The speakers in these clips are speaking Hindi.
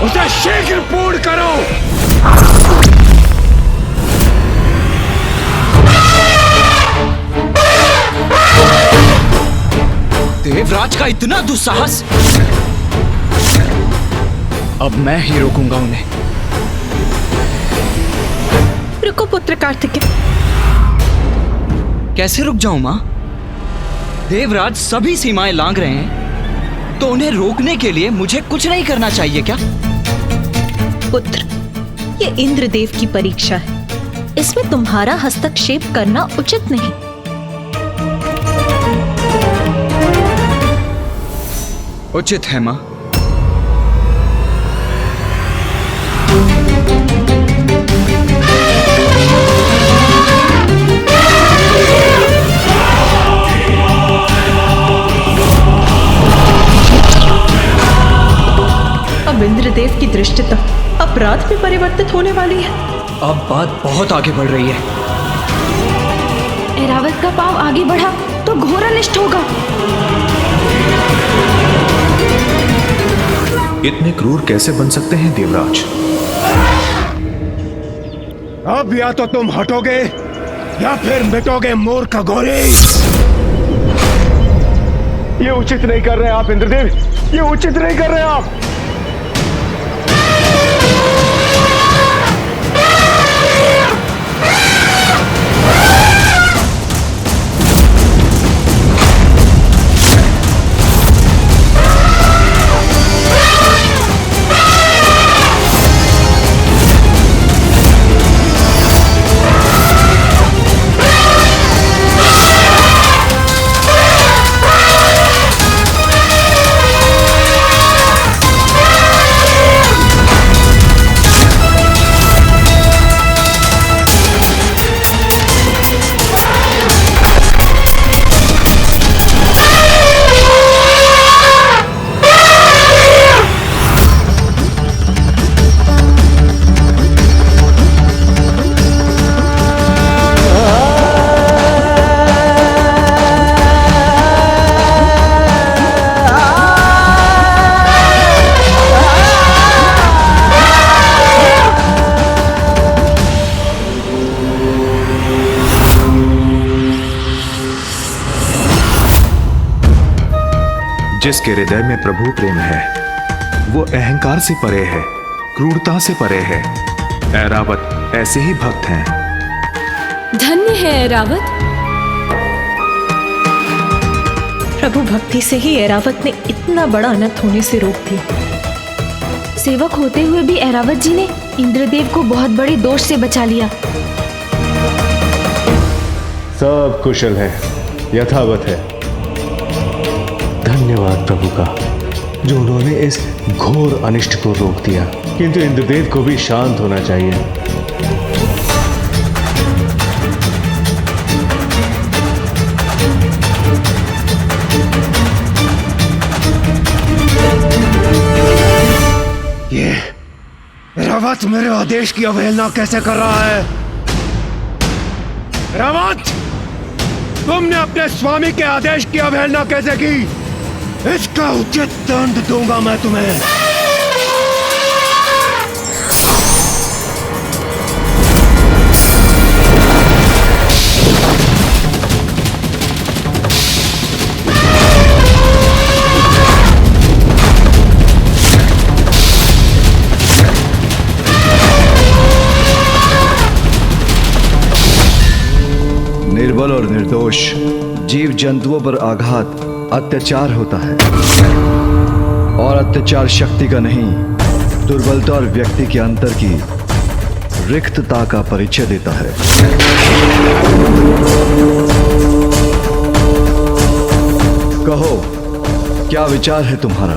उसे शीघ्र पूर्ण करो। देवराज का इतना दुस्साहस! अब मैं ही रोकूंगा उन्हें। रुको पुत्र कार्तिकेय। कैसे रुक जाऊं मां? देवराज सभी सीमाएं लांघ रहे हैं, तो उन्हें रोकने के लिए मुझे कुछ नहीं करना चाहिए क्या? पुत्र, ये इंद्रदेव की परीक्षा है, इसमें तुम्हारा हस्तक्षेप करना उचित नहीं। उचित है मां। अब इंद्रदेव की दृष्टता अपराध में परिवर्तित होने वाली है। अब बात बहुत आगे बढ़ रही है। ऐरावत का पांव आगे बढ़ा तो घोर अनिष्ट होगा। इतने क्रूर कैसे बन सकते हैं देवराज? अब या तो तुम हटोगे या फिर मिटोगे मूर्ख घोरी। ये उचित नहीं कर रहे आप इंद्रदेव, ये उचित नहीं कर रहे आप। जिसके हृदय में प्रभु प्रेम है, वो अहंकार से परे है, क्रूरता से परे है। ऐरावत ऐसे ही भक्त हैं। धन्य है ऐरावत। प्रभु भक्ति से ही ऐरावत ने इतना बड़ा अनर्थ होने से रोक दिया। सेवक होते हुए भी ऐरावत जी ने इंद्रदेव को बहुत बड़े दोष से बचा लिया। सब कुशल है, यथावत है। धन्यवाद प्रभु का, जो उन्होंने इस घोर अनिष्ट को रोक दिया। किंतु इंद्रदेव को भी शांत होना चाहिए। ये रावत मेरे आदेश की अवहेलना कैसे कर रहा है? रावत, तुमने अपने स्वामी के आदेश की अवहेलना कैसे की? इसका उचित दंड दूंगा मैं तुम्हें। निर्बल और निर्दोष जीव जंतुओं पर आघात अत्याचार होता है, और अत्याचार शक्ति का नहीं, दुर्बलता और व्यक्ति के अंतर की रिक्तता का परिचय देता है। कहो, क्या विचार है तुम्हारा?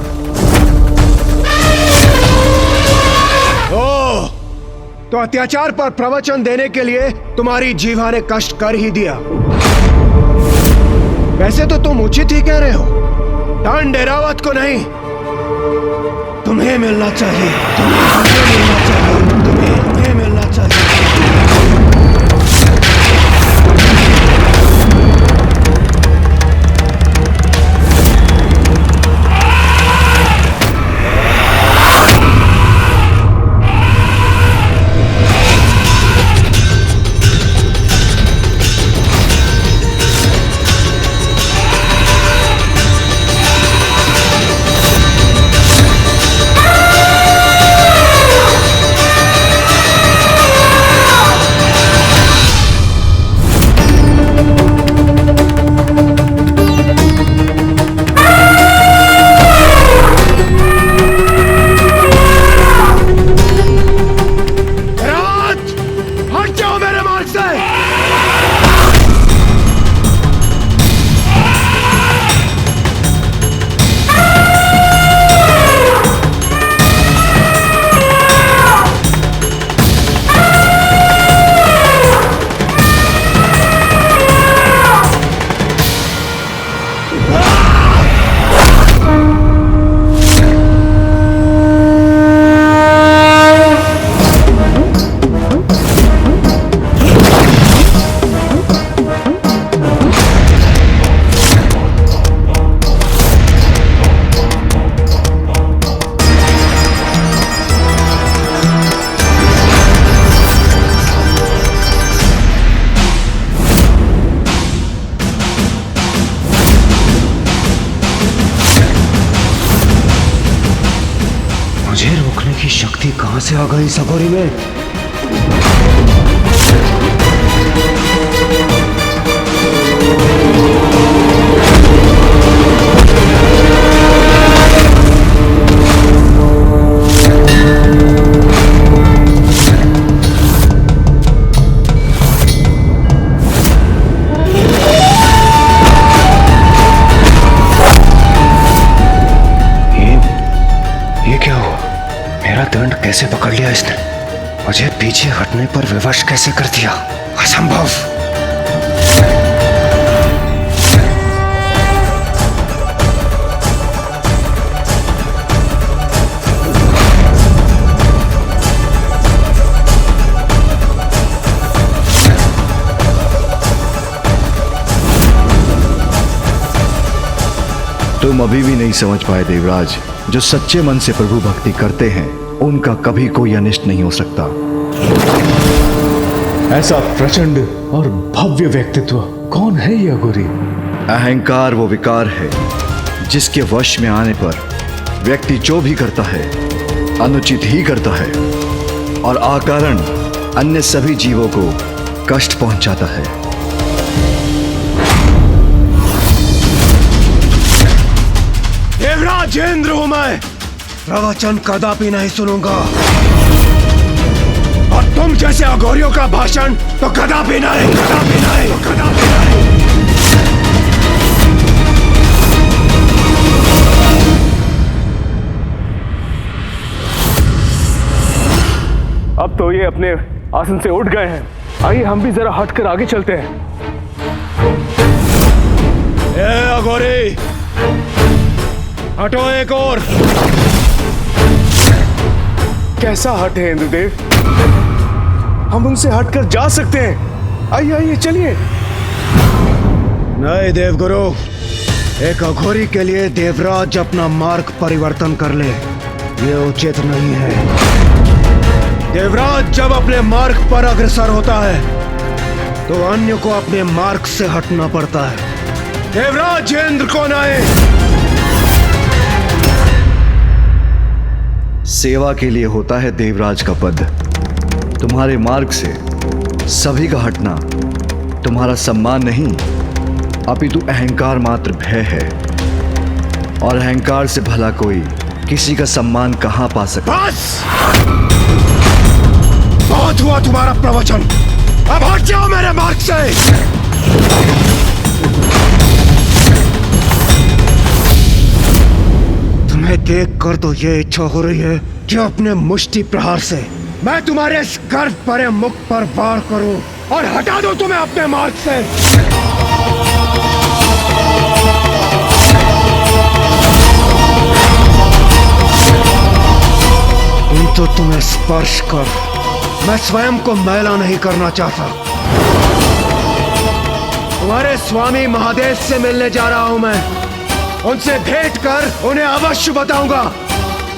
ओह, तो अत्याचार पर प्रवचन देने के लिए तुम्हारी जीवा ने कष्ट कर ही दिया। वैसे तो तुम उचित ही कह रहे हो। दंड ऐरावत को नहीं, तुम्हें मिलना चाहिए। तुम्हें मिलना चाहिए। तुम्हें मिलना चाहिए। रोकने की शक्ति कहां से आ गई सगोरी में? ये क्या हुआ? मेरा दंड कैसे पकड़ लिया इसने? मुझे पीछे हटने पर विवश कैसे कर दिया? असंभव। तुम अभी भी नहीं समझ पाए देवराज, जो सच्चे मन से प्रभु भक्ति करते हैं उनका कभी कोई अनिष्ट नहीं हो सकता। ऐसा प्रचंड और भव्य व्यक्तित्व कौन है ये अघोरी? अहंकार वो विकार है जिसके वश में आने पर व्यक्ति जो भी करता है अनुचित ही करता है और अकारण अन्य सभी जीवों को कष्ट पहुंचाता है। देवराजेंद्र हूं मैं, प्रवचन कदापि नहीं सुनूंगा। और तुम जैसे अघोरियों का भाषण तो कदापि नहीं, कदापि नहीं, कदापि नहीं। अब तो ये अपने आसन से उठ गए हैं। आइए हम भी जरा हटकर आगे चलते हैं। ए अघोरी, हटो एक और। कैसा हटे इंद्रदेव? हम उनसे हटकर जा सकते हैं। आइए आइए चलिए। नहीं देवगुरु, एक अघोरी के लिए देवराज अपना मार्ग परिवर्तन कर ले, ये उचित नहीं है। देवराज जब अपने मार्ग पर अग्रसर होता है तो अन्य को अपने मार्ग से हटना पड़ता है। देवराजेंद्र कौन आए? सेवा के लिए होता है देवराज का पद। तुम्हारे मार्ग से सभी का हटना तुम्हारा सम्मान नहीं, अपितु अहंकार मात्र भय है। और अहंकार से भला कोई किसी का सम्मान कहां पा सकता? बस! बहुत हुआ तुम्हारा प्रवचन, अब हट जाओ मेरे मार्ग से। तुम्हें देख कर तो ये इच्छा हो रही है कि अपने मुष्टि प्रहार से मैं तुम्हारे इस गर्व भरे मुख पर वार करूं और हटा दूं तुम्हें अपने मार्ग से। किंतु तुम्हें स्पर्श कर मैं स्वयं को मैला नहीं करना चाहता। तुम्हारे स्वामी महादेव से मिलने जा रहा हूं मैं। उनसे भेंट कर उन्हें अवश्य बताऊंगा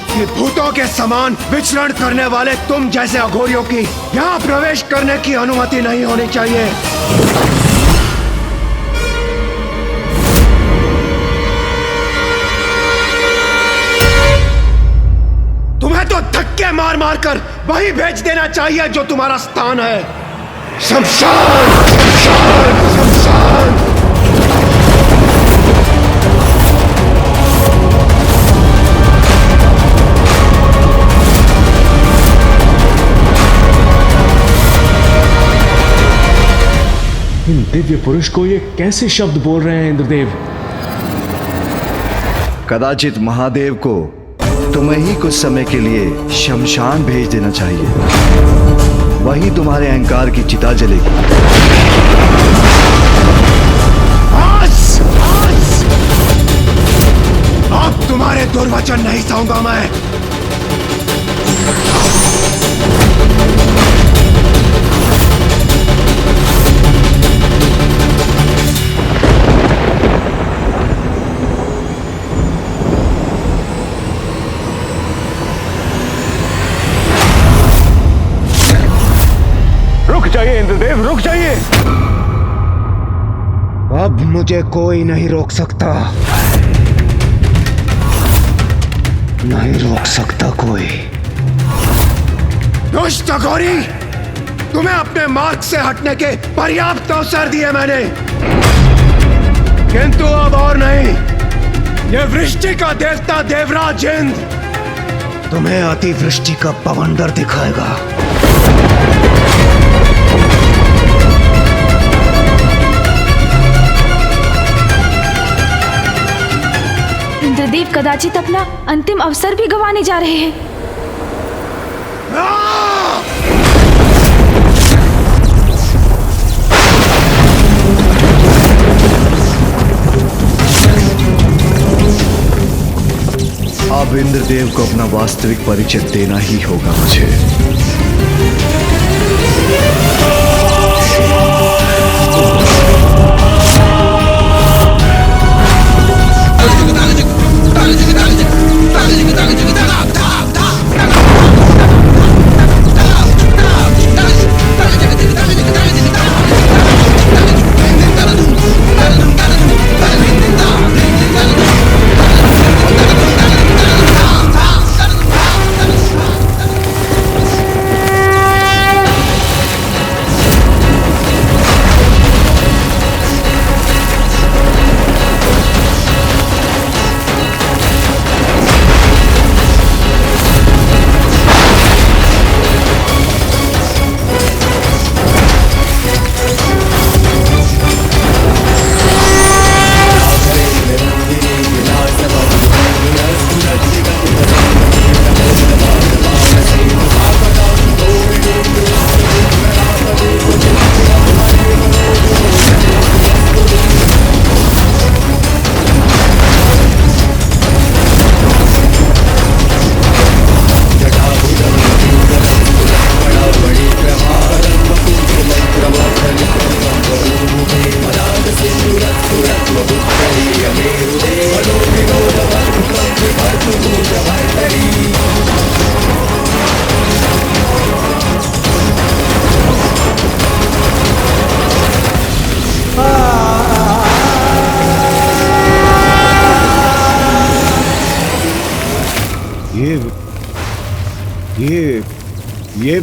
कि भूतों के समान विचरण करने वाले तुम जैसे अघोरियों की यहाँ प्रवेश करने की अनुमति नहीं होनी चाहिए। तुम्हें तो धक्के मार मार कर वही भेज देना चाहिए जो तुम्हारा स्थान है। शमशान, शमशान, शमशान। इन दिव्य पुरुष को ये कैसे शब्द बोल रहे हैं इंद्रदेव? कदाचित महादेव को तुम्हें ही कुछ समय के लिए शमशान भेज देना चाहिए, वही तुम्हारे अहंकार की चिता जलेगी। बस, बस! अब तुम्हारे दुर्वचन नहीं सहूंगा मैं। रुक जाइए इंद्रदेव, रुक जाइए। अब मुझे कोई नहीं रोक सकता, नहीं रोक सकता कोई। दुष्ट अघोरी, तुम्हें अपने मार्ग से हटने के पर्याप्त अवसर दिए मैंने, किंतु अब और नहीं। ये वृष्टि का देवता देवराज इंद्र तुम्हें अतिवृष्टि का बवंडर दिखाएगा। इंद्रदेव कदाचित अपना अंतिम अवसर भी गंवाने जा रहे हैं। अब इंद्रदेव को अपना वास्तविक परिचय देना ही होगा मुझे। ये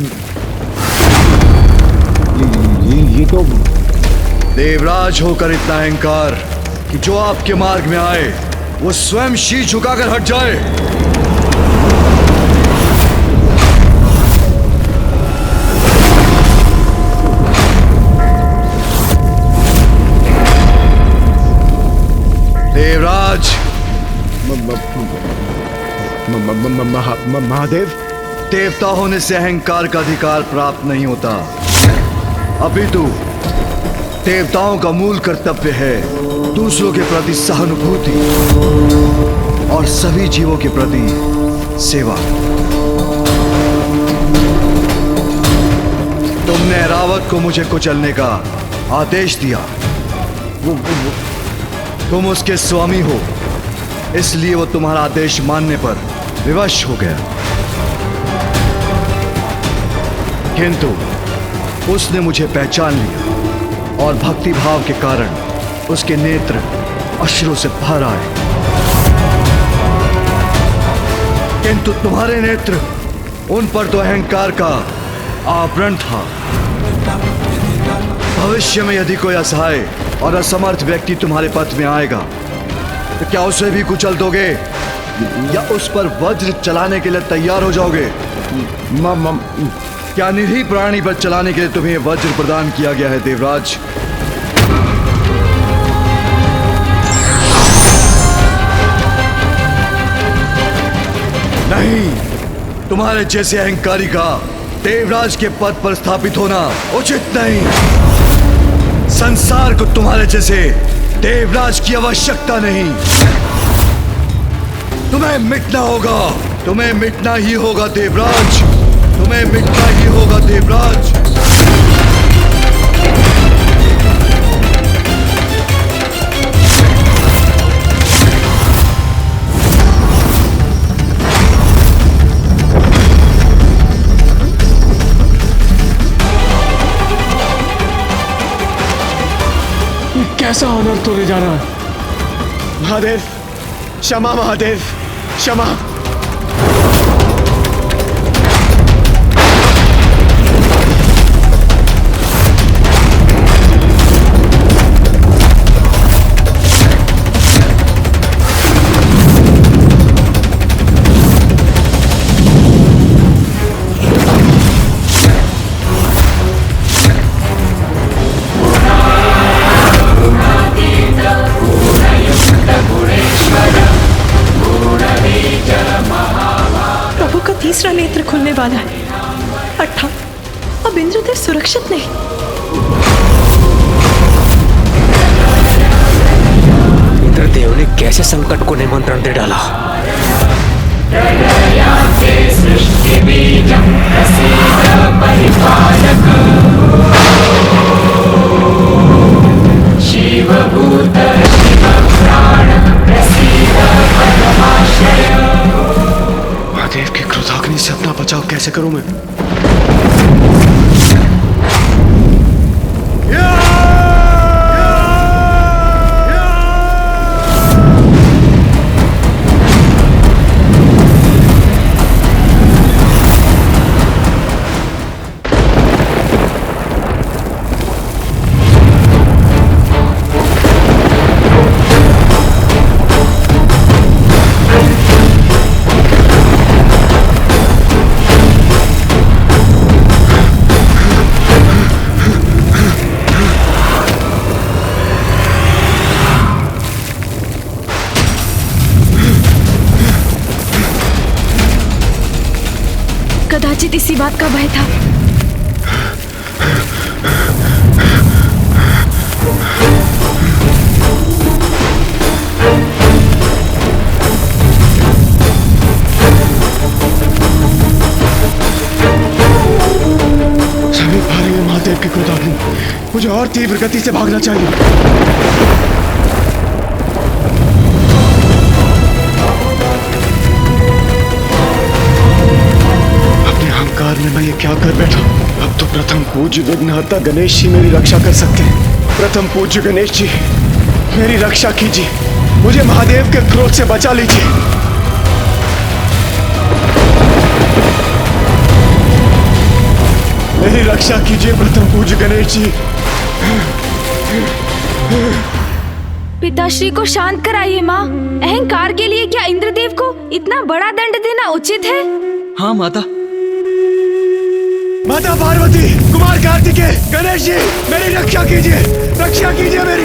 तो देवराज होकर इतना अहंकार कि जो आपके मार्ग में आए वो स्वयं शीश झुकाकर हट जाए। देवराज, महादेव, देवता होने से अहंकार का अधिकार प्राप्त नहीं होता। अपितु देवताओं का मूल कर्तव्य है दूसरों के प्रति सहानुभूति और सभी जीवों के प्रति सेवा। तुमने ऐरावत को मुझे कुचलने का आदेश दिया। तुम उसके स्वामी हो, इसलिए वो तुम्हारा आदेश मानने पर विवश हो गया, किंतु उसने मुझे पहचान लिया और भक्ति भाव के कारण उसके नेत्र अश्रु से भर आए। किंतु तुम्हारे नेत्र, उन पर तो अहंकार का आवरण था। भविष्य में यदि कोई असहाय और असमर्थ व्यक्ति तुम्हारे पथ में आएगा तो क्या उसे भी कुचल दोगे या उस पर वज्र चलाने के लिए तैयार हो जाओगे? क्या निरीह प्राणी पर चलाने के लिए तुम्हें वज्र प्रदान किया गया है देवराज? नहीं, तुम्हारे जैसे अहंकारी का देवराज के पद पर स्थापित होना उचित नहीं। संसार को तुम्हारे जैसे देवराज की आवश्यकता नहीं। तुम्हें मिटना होगा, तुम्हें मिटना ही होगा देवराज, तुम्हें मिटना ही होगा देवराज। कैसा अनर्थ होने जा रहा है? महादेव, क्षमा महादेव, क्षमा। वाला है। अर्थात अब इंद्रदेव सुरक्षित नहीं। इंद्रदेव ने कैसे संकट को निमंत्रण दे डाला? महादेव की क्रोधाग्नि से अपना बचाव कैसे करूं मैं? कदाचित इसी बात का भय था। समीप आ रही है महादेव की क्रोधाग्नि। मुझे और तीव्र गति से भागना चाहिए। अहंकार में मैं ये क्या कर बैठा? अब तो प्रथम पूज्य विघ्नहर्ता गणेश जी मेरी रक्षा कर सकते हैं। प्रथम पूज्य गणेश जी मेरी रक्षा कीजिए, मुझे महादेव के क्रोध से बचा लीजिए। मेरी रक्षा कीजिए प्रथम पूज्य गणेश जी। पिताश्री को शांत कराइए माँ। अहंकार के लिए क्या इंद्रदेव को इतना बड़ा दंड देना उचित है? हाँ माता। माता पार्वती, कुमार कार्तिकेय, गणेश जी मेरी रक्षा कीजिए, रक्षा कीजिए मेरी।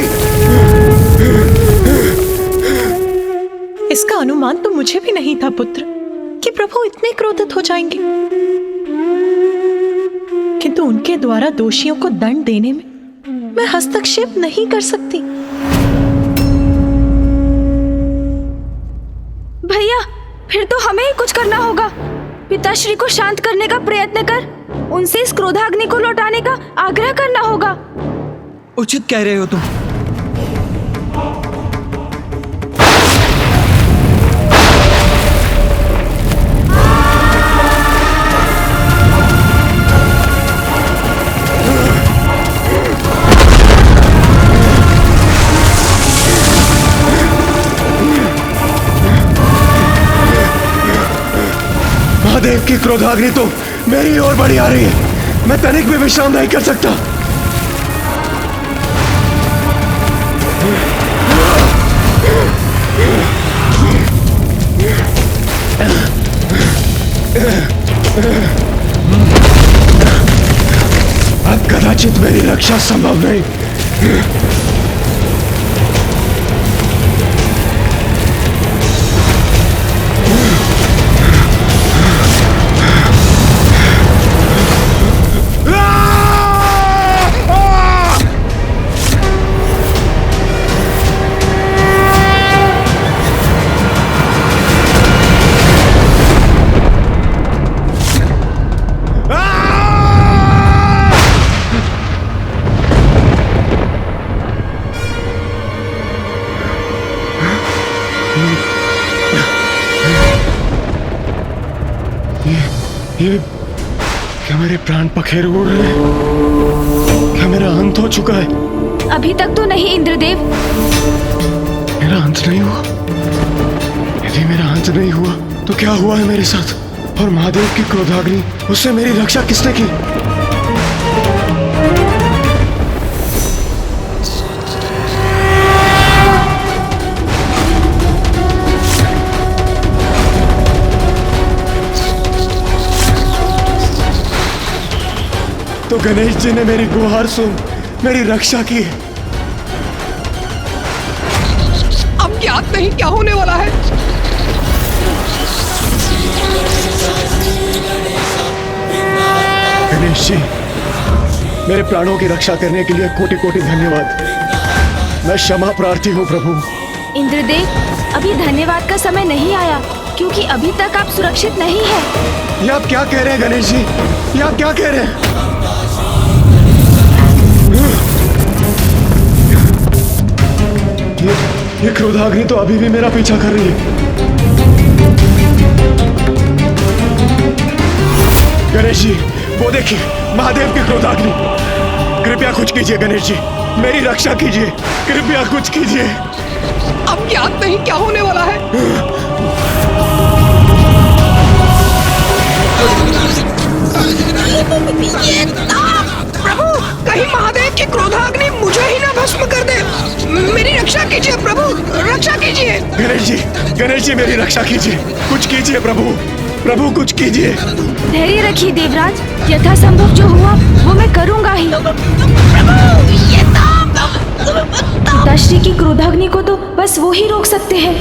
इसका अनुमान तो मुझे भी नहीं था पुत्र कि प्रभु इतने क्रोधित हो जाएंगे, किंतु उनके द्वारा दोषियों को दंड देने में मैं हस्तक्षेप नहीं कर सकती। भैया, फिर तो हमें ही कुछ करना होगा। पिताश्री को शांत करने का प्रयत्न कर, उनसे इस क्रोधाग्नि को लौटाने का आग्रह करना होगा। उचित कह रहे हो तुम। महादेव की क्रोधाग्नि तो मेरी ओर बढ़ी आ रही है। मैं तनिक भी विश्राम नहीं कर सकता। अब कदाचित मेरी रक्षा संभव नहीं। ये क्या मेरे प्राण पखेरु उड़ रहे हैं? क्या मेरा अंत हो चुका है? अभी तक तो नहीं इंद्रदेव। मेरा अंत नहीं हुआ? यदि मेरा अंत नहीं हुआ तो क्या हुआ है मेरे साथ? और महादेव की क्रोधाग्नि, उससे मेरी रक्षा किसने की? तो गणेश जी ने मेरी गुहार सुन मेरी रक्षा की। अब ज्ञात नहीं क्या होने वाला है। गणेश जी, मेरे प्राणों की रक्षा करने के लिए कोटि कोटि धन्यवाद। मैं क्षमा प्रार्थी हूँ प्रभु। इंद्रदेव, अभी धन्यवाद का समय नहीं आया, क्योंकि अभी तक आप सुरक्षित नहीं हैं। ये आप क्या कह रहे हैं गणेश जी? ये आप क्या कह रहे हैं? ये क्रोधाग्नि तो अभी भी मेरा पीछा कर रही है। गणेश जी, वो देखिए, महादेव की क्रोधाग्नि। कृपया कुछ कीजिए गणेश जी, मेरी रक्षा कीजिए, कृपया कुछ कीजिए। अब याद नहीं क्या होने वाला है। प्रभु, कहीं महादेव की क्रोधाग्नि मुझे ही ना भस्म कर दे। मेरी रक्षा कीजिए प्रभु, रक्षा कीजिए। गणेश जी मेरी रक्षा कीजिए, कुछ कीजिए प्रभु, प्रभु कुछ कीजिए। धैर्य रखिए देवराज, यथासंभव जो हुआ वो मैं करूंगा ही। पिताश्री की क्रोधाग्नि को तो बस वो ही रोक सकते हैं।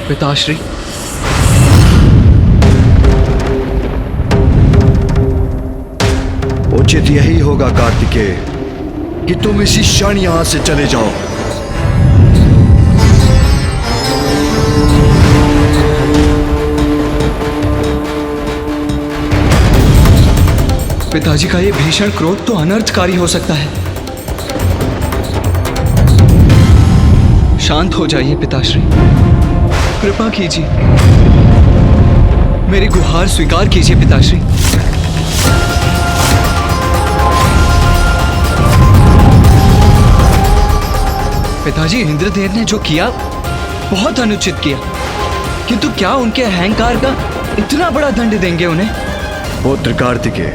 पिताश्री, उचित यही होगा कार्तिकेय कि तुम इसी क्षण यहां से चले जाओ। पिताजी का ये भीषण क्रोध तो अनर्थकारी हो सकता है। शांत हो जाइए पिताश्री, कृपा कीजिए, मेरी गुहार स्वीकार कीजिए पिताश्री। पिताजी, इंद्रदेव ने जो किया बहुत अनुचित किया, किंतु क्या उनके अहंकार का इतना बड़ा दंड देंगे उन्हें? पुत्र कार्तिकेय,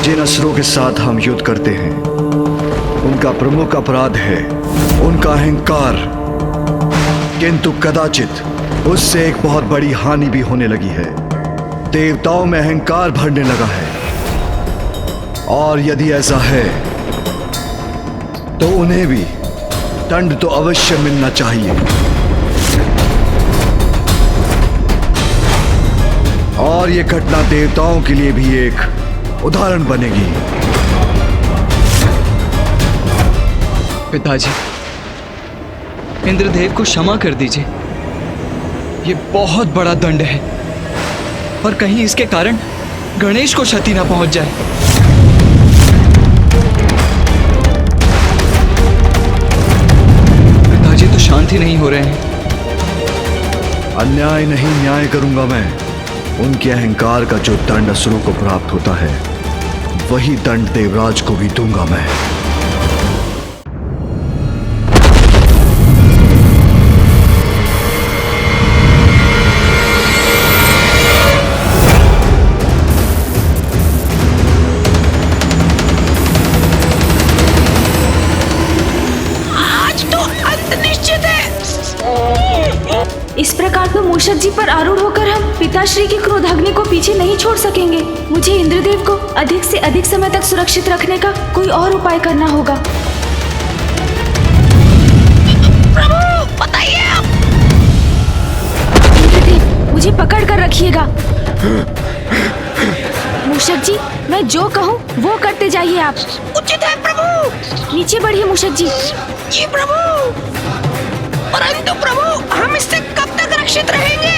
जिन असुरों के साथ हम युद्ध करते हैं उनका प्रमुख अपराध है उनका अहंकार, किंतु कदाचित उससे एक बहुत बड़ी हानि भी होने लगी है। देवताओं में अहंकार भरने लगा है, और यदि ऐसा है तो उन्हें भी दंड तो अवश्य मिलना चाहिए। और ये घटना देवताओं के लिए भी एक उदाहरण बनेगी। पिताजी, इंद्रदेव को क्षमा कर दीजिए। ये बहुत बड़ा दंड है, पर कहीं इसके कारण गणेश को क्षति ना पहुंच जाए। पिताजी तो शांत ही नहीं हो रहे हैं। अन्याय नहीं न्याय करूंगा मैं। उनके अहंकार का जो दंड असुरों को प्राप्त होता है वही दंड देवराज को भी दूंगा मैं। आज तो अंत निश्चित है। इस प्रकार तो मूषक जी पर आरूढ़ होकर हम पिताश्री की क्रोधाग्नि को पीछे नहीं छोड़ सकेंगे। मुझे इंद्रदेव को अधिक से अधिक समय तक सुरक्षित रखने का कोई और उपाय करना होगा। प्रभु, बताइए आप। इंद्रदेव, मुझे पकड़ कर रखिएगा। मूषक जी, मैं जो कहूँ वो करते जाइए आप। उचित है प्रभु। नीचे बढ़िए मूषक जी। जी प्रभु। परंतु प्रभु, हम इससे कब तक रक्षित रहेंगे?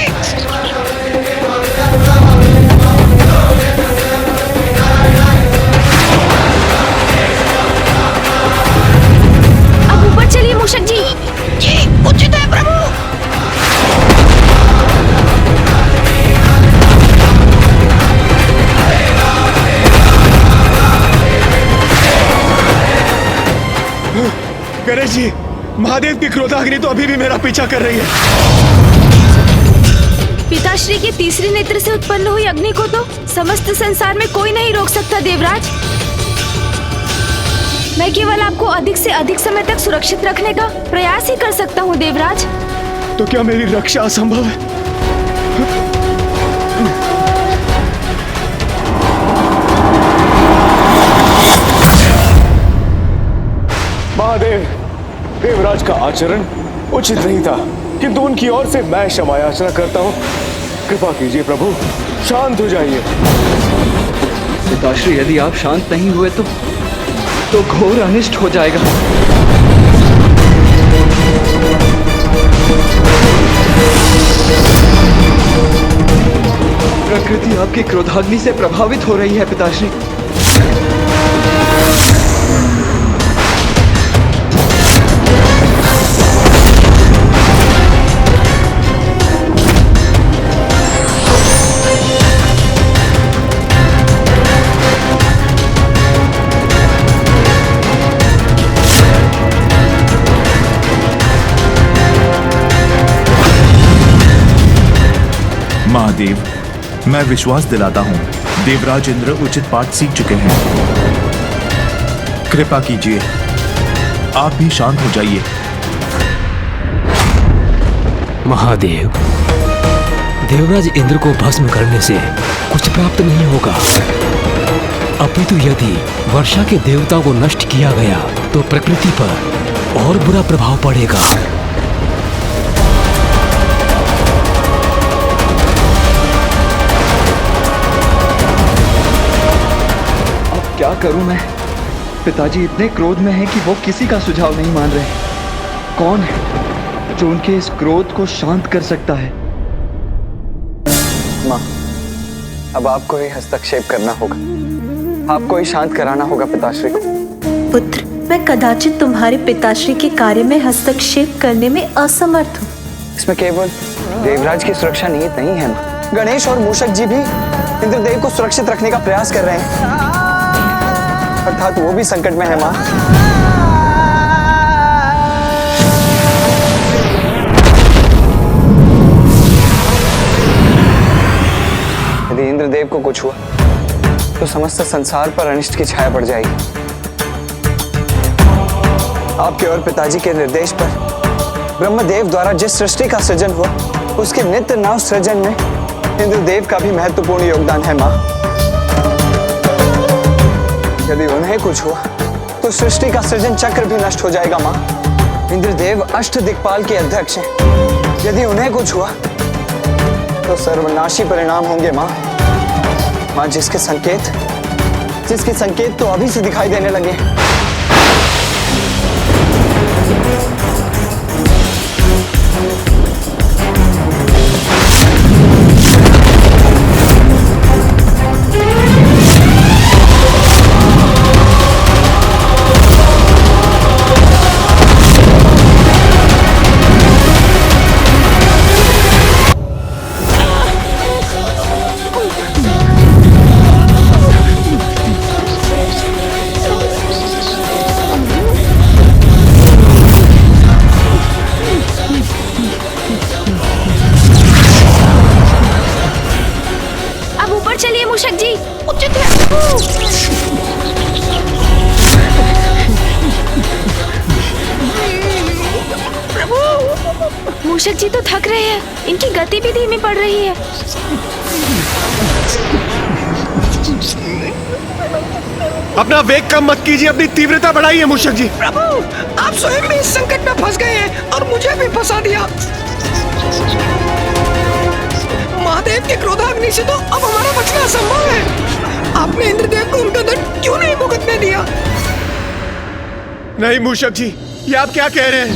अब ऊपर चलिए मूषक जी। जी उचित है प्रभु। गणेश जी, महादेव की क्रोधाग्नि तो अभी भी मेरा पीछा कर रही है। पिताश्री के तीसरे नेत्र से उत्पन्न हुई अग्नि को तो समस्त संसार में कोई नहीं रोक सकता देवराज। मैं केवल आपको अधिक से अधिक समय तक सुरक्षित रखने का प्रयास ही कर सकता हूँ देवराज। तो क्या मेरी रक्षा असंभव है? महादेव, देवराज का आचरण उचित नहीं था, किंतु उनकी ओर से मैं क्षमा याचना करता हूँ। कृपा कीजिए प्रभु, शांत हो जाइए। पिताश्री, यदि आप शांत नहीं हुए तो घोर अनिष्ट हो जाएगा। प्रकृति आपकी क्रोधाग्नि से प्रभावित हो रही है पिताश्री। महादेव, मैं विश्वास दिलाता हूं देवराज इंद्र उचित पाठ सीख चुके हैं। कृपा कीजिए, आप भी शांत हो जाइए। महादेव, देवराज इंद्र को भस्म करने से कुछ प्राप्त नहीं होगा, अपितु यदि वर्षा के देवता को नष्ट किया गया तो प्रकृति पर और बुरा प्रभाव पड़ेगा। क्या करूं मैं? पिताजी इतने क्रोध में हैं कि वो किसी का सुझाव नहीं मान रहे। कौन है जो उनके इस क्रोध को शांत कर सकता है? माँ, अब आपको ही हस्तक्षेप करना होगा, आपको ही शांत कराना होगा पिताश्री को। पुत्र, मैं कदाचित तुम्हारे पिताश्री के कार्य में हस्तक्षेप करने में असमर्थ हूँ। इसमें केवल देवराज की सुरक्षा निहित नहीं है माँ। गणेश और मूषक जी भी इंद्रदेव को सुरक्षित रखने का प्रयास कर रहे हैं, अर्थात वो भी संकट में है माँ। यदि इंद्रदेव को कुछ हुआ तो समस्त संसार पर अनिष्ट की छाया पड़ जाएगी। आपके और पिताजी के निर्देश पर ब्रह्मदेव द्वारा जिस सृष्टि का सृजन हुआ, उसके नित्य नव सृजन में इंद्रदेव का भी महत्वपूर्ण योगदान है माँ। यदि उन्हें कुछ हुआ तो सृष्टि का सृजन चक्र भी नष्ट हो जाएगा माँ। इंद्रदेव अष्ट दिक्पाल के अध्यक्ष हैं, यदि उन्हें कुछ हुआ तो सर्वनाशी परिणाम होंगे माँ। माँ, जिसके संकेत तो अभी से दिखाई देने लगे। मूषक जी तो थक रहे हैं, इनकी गति भी धीमी पड़ रही है। अपना वेग कम मत कीजिए, अपनी तीव्रता बढ़ाइए मूषक जी। प्रभु, आप स्वयं भी इस संकट में फंस गए हैं और मुझे भी फंसा दिया। महादेव के क्रोधाग्नि से तो अब हमारा बचना असंभव है। आपने इंद्रदेव को उनका दंड क्यों नहीं भुगतने दिया? नहीं मूषक जी, ये आप क्या कह रहे हैं?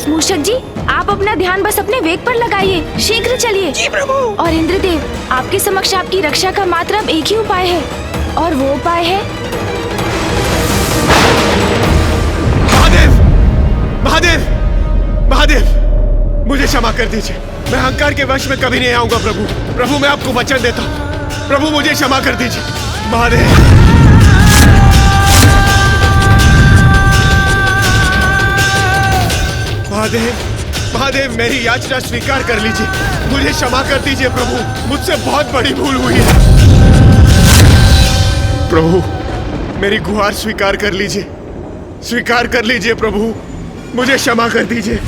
मूषक जी, आप अपना ध्यान बस अपने वेग पर लगाइए, शीघ्र चलिए। जी प्रभु। और इंद्रदेव, आपके समक्ष आपकी रक्षा का मात्र अब एक ही उपाय है, और वो उपाय है महादेव, महादेव, महादेव, मुझे क्षमा कर दीजिए। मैं अहंकार के वश में कभी नहीं आऊंगा प्रभु। प्रभु, मैं आपको वचन देता हूँ। प्रभु, मुझे क्षमा कर दीजिए। महादेव, महादेव, महादेव, मेरी याचना स्वीकार कर लीजिए। मुझे क्षमा कर दीजिए प्रभु, मुझसे बहुत बड़ी भूल हुई है। प्रभु, मेरी गुहार स्वीकार कर लीजिए, स्वीकार कर लीजिए प्रभु, मुझे क्षमा कर दीजिए।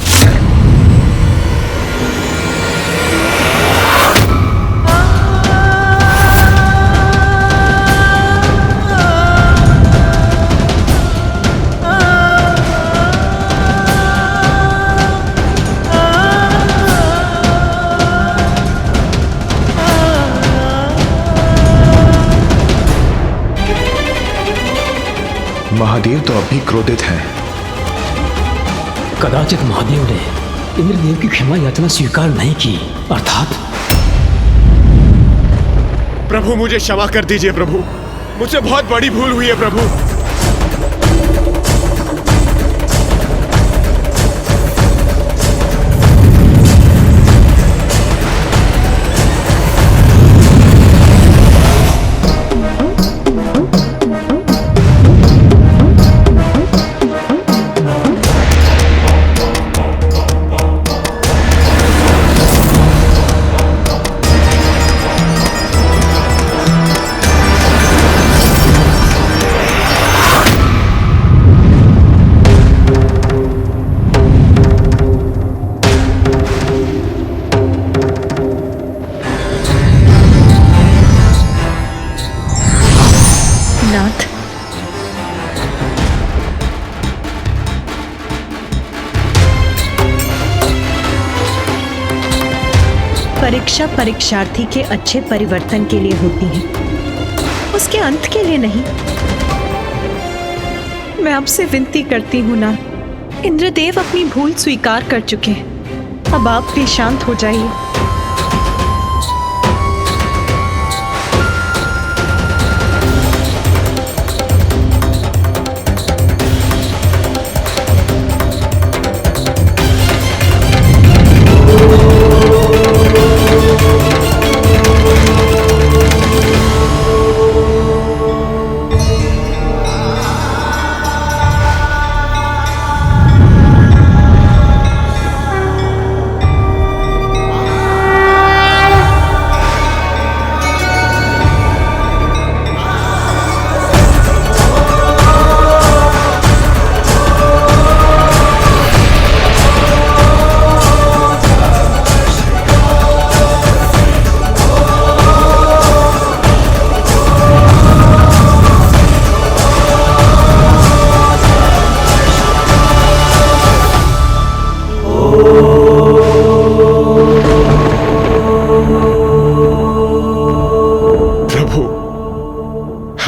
महादेव तो अभी क्रोधित हैं। कदाचित महादेव ने इंद्रदेव की क्षमा याचना स्वीकार नहीं की, अर्थात प्रभु मुझे क्षमा कर दीजिए प्रभु, मुझसे बहुत बड़ी भूल हुई है प्रभु। नाथ, परीक्षा परीक्षार्थी के अच्छे परिवर्तन के लिए होती है, उसके अंत के लिए नहीं। मैं आपसे विनती करती हूँ नाथ, इंद्रदेव अपनी भूल स्वीकार कर चुके हैं, अब आप भी शांत हो जाइए।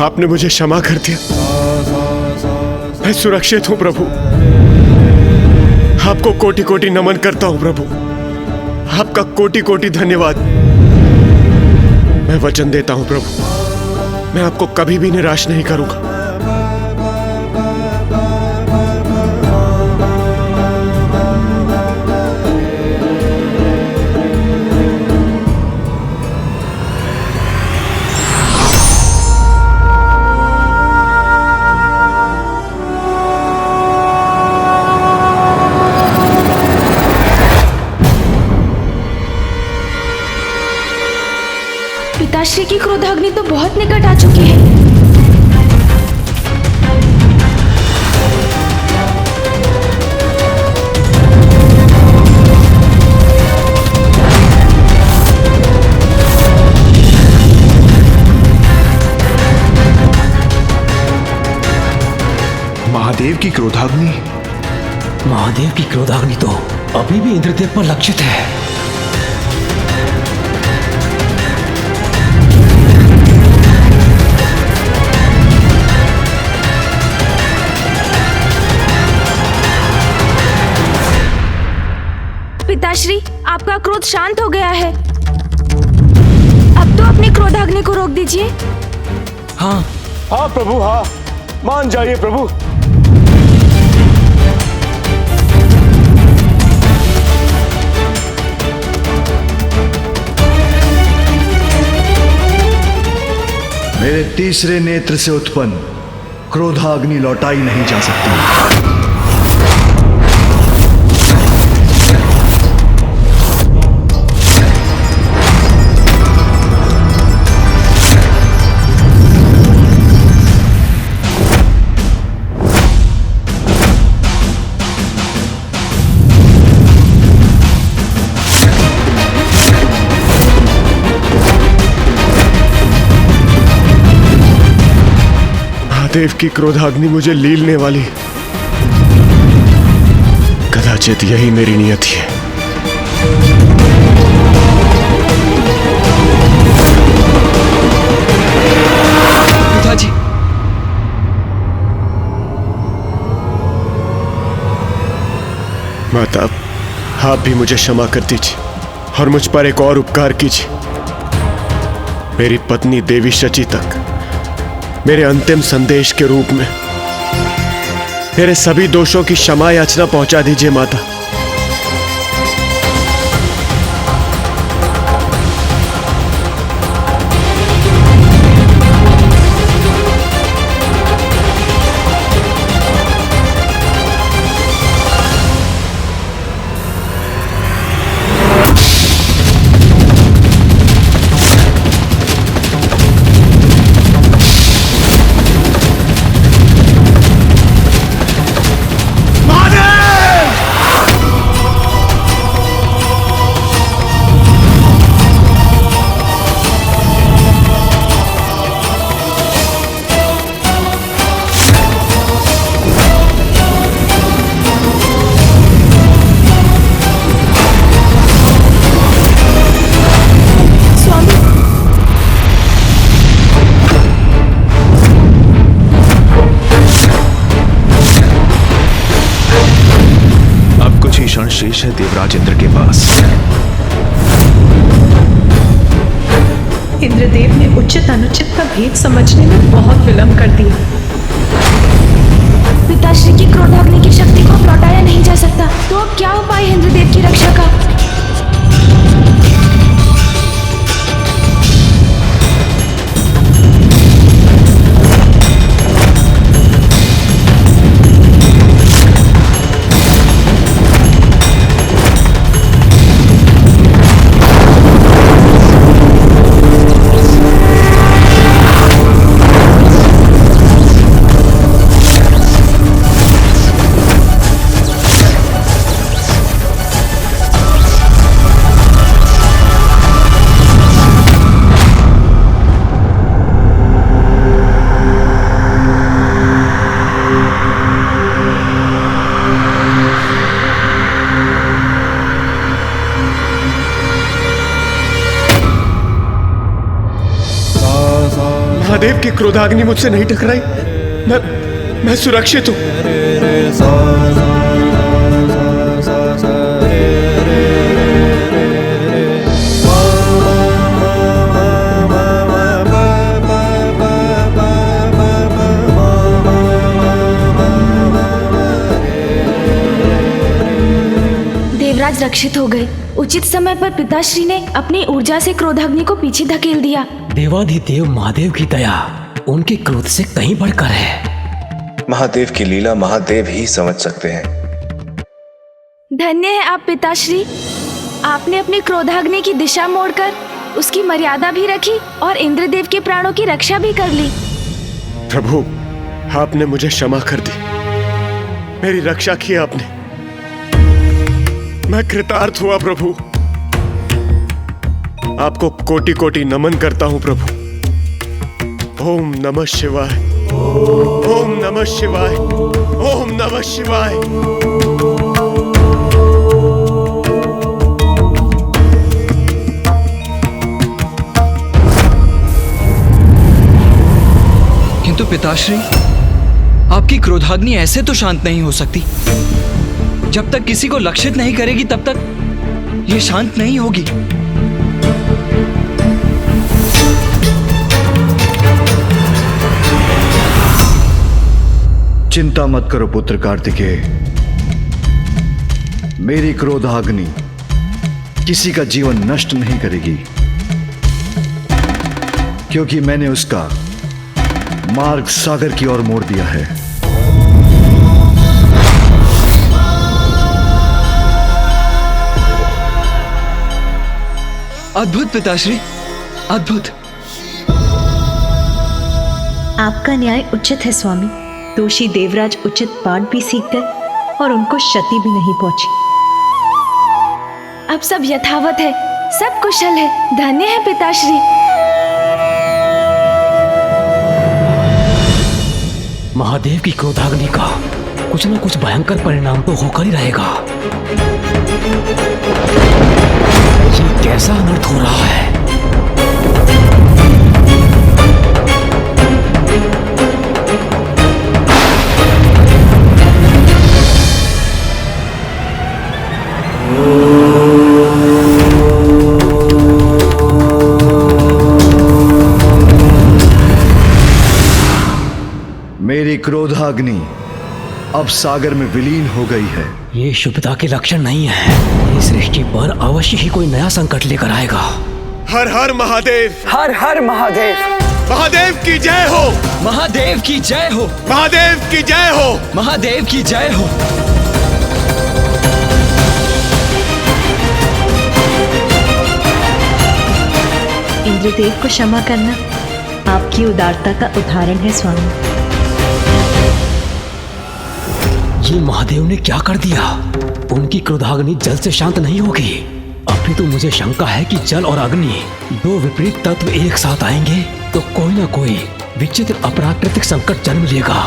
आपने मुझे क्षमा कर दिया, मैं सुरक्षित हूं प्रभु। आपको कोटि कोटि नमन करता हूं प्रभु, आपका कोटि कोटि धन्यवाद। मैं वचन देता हूं प्रभु, मैं आपको कभी भी निराश नहीं करूंगा। पिताश्री की क्रोधाग्नि तो बहुत निकट आ चुकी है। महादेव की क्रोधाग्नि? महादेव की क्रोधाग्नि तो अभी भी इंद्रदेव पर लक्षित है। पिताश्री, आपका क्रोध शांत हो गया है, अब तो अपनी क्रोधाग्नि को रोक दीजिए। हाँ हाँ प्रभु, हाँ, मान जाइए प्रभु। मेरे तीसरे नेत्र से उत्पन्न क्रोधाग्नि लौटाई नहीं जा सकती। महादेव की क्रोधाग्नि मुझे लीलने वाली, कदाचित यही मेरी नियति है। पिताजी, आप भी मुझे क्षमा कर दीजिए और मुझ पर एक और उपकार कीजिए। मेरी पत्नी देवी शची तक मेरे अंतिम संदेश के रूप में मेरे सभी दोषों की क्षमा याचना पहुंचा दीजिए माता। शेष है देवराज इंद्र के पास। इंद्रदेव ने उचित अनुचित का भेद समझने में बहुत विलंब कर दिया। पिताश्री की क्रोधाग्नि की शक्ति को लौटाया नहीं जा सकता, तो अब क्या उपाय है इंद्रदेव की रक्षा का? महादेव की क्रोधाग्नि मुझसे नहीं टकराई। मैं सुरक्षित हूं। देवराज रक्षित हो गए। उचित समय पर पिताश्री ने अपनी ऊर्जा से क्रोधाग्नि को पीछे धकेल दिया। देवाधिदेव महादेव की दया उनके क्रोध से कहीं बढ़कर है। महादेव की लीला महादेव ही समझ सकते हैं। धन्य है आप पिताश्री, आपने अपनी क्रोधाग्नि की दिशा मोड़कर उसकी मर्यादा भी रखी और इंद्रदेव के प्राणों की रक्षा भी कर ली। प्रभु, आपने मुझे क्षमा कर दी, मेरी रक्षा की आपने। मैं कृतार्थ हुआ प्रभु। आपको कोटि कोटि नमन करता हूं प्रभु। ओम नमः शिवाय, ओम नमः शिवाय, ओम नमः शिवाय। किंतु पिताश्री, आपकी क्रोधाग्नि ऐसे तो शांत नहीं हो सकती। जब तक किसी को लक्षित नहीं करेगी तब तक ये शांत नहीं होगी। चिंता मत करो पुत्र कार्तिकेय, मेरी क्रोधाग्नि किसी का जीवन नष्ट नहीं करेगी, क्योंकि मैंने उसका मार्ग सागर की ओर मोड़ दिया है। अद्भुत पिताश्री, अद्भुत। आपका न्याय उचित है स्वामी। दोषी देवराज उचित पाठ भी सीख गए और उनको क्षति भी नहीं पहुंची। अब सब यथावत है, सब कुशल है। धन्य है पिताश्री। महादेव की क्रोधाग्नि का कुछ न कुछ भयंकर परिणाम तो होकर ही रहेगा। ये कैसा अनर्थ हो रहा है? Oh क्रोधाग्नि अब सागर में विलीन हो गई है। ये शुभता के लक्षण नहीं है। इस सृष्टि पर अवश्य ही कोई नया संकट लेकर आएगा। हर हर महादेव, हर हर महादेव, महादेव की जय हो, महादेव की जय हो, महादेव की जय हो, महादेव की जय हो। इंद्रदेव को क्षमा करना आपकी उदारता का उदाहरण है स्वामी। ये महादेव ने क्या कर दिया? उनकी क्रोधाग्नि जल से शांत नहीं होगी। अभी तो मुझे शंका है कि जल और अग्नि दो विपरीत तत्व एक साथ आएंगे तो कोई ना कोई विचित्र अप्राकृतिक संकट जन्म लेगा।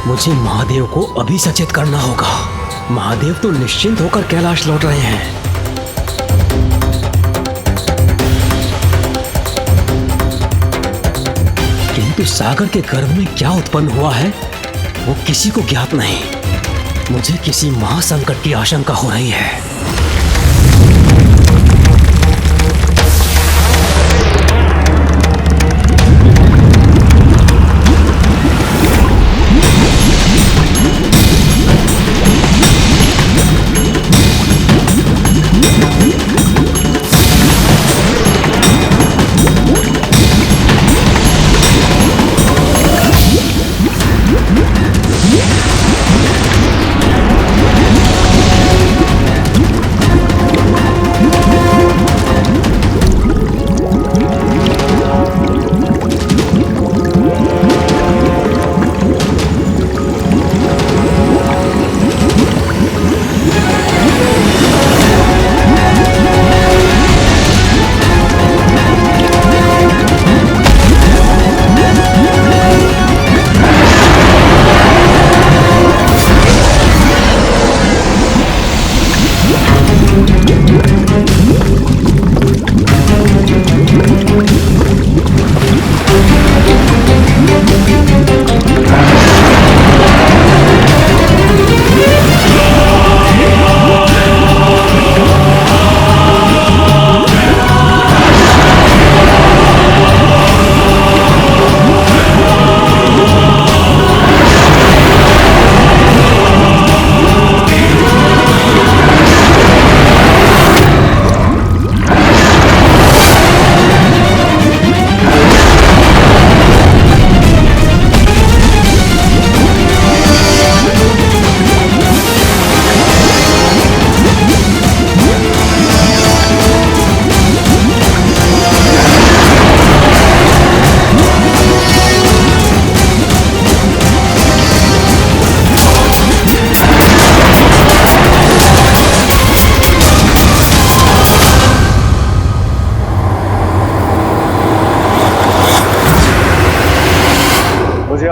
मुझे महादेव को अभी सचेत करना होगा। महादेव तो निश्चिंत होकर कैलाश लौट रहे हैं। किंतु सागर के गर्भ में क्या उत्पन्न हुआ है वो किसी को ज्ञात नहीं। मुझे किसी महासंकट की आशंका हो रही है।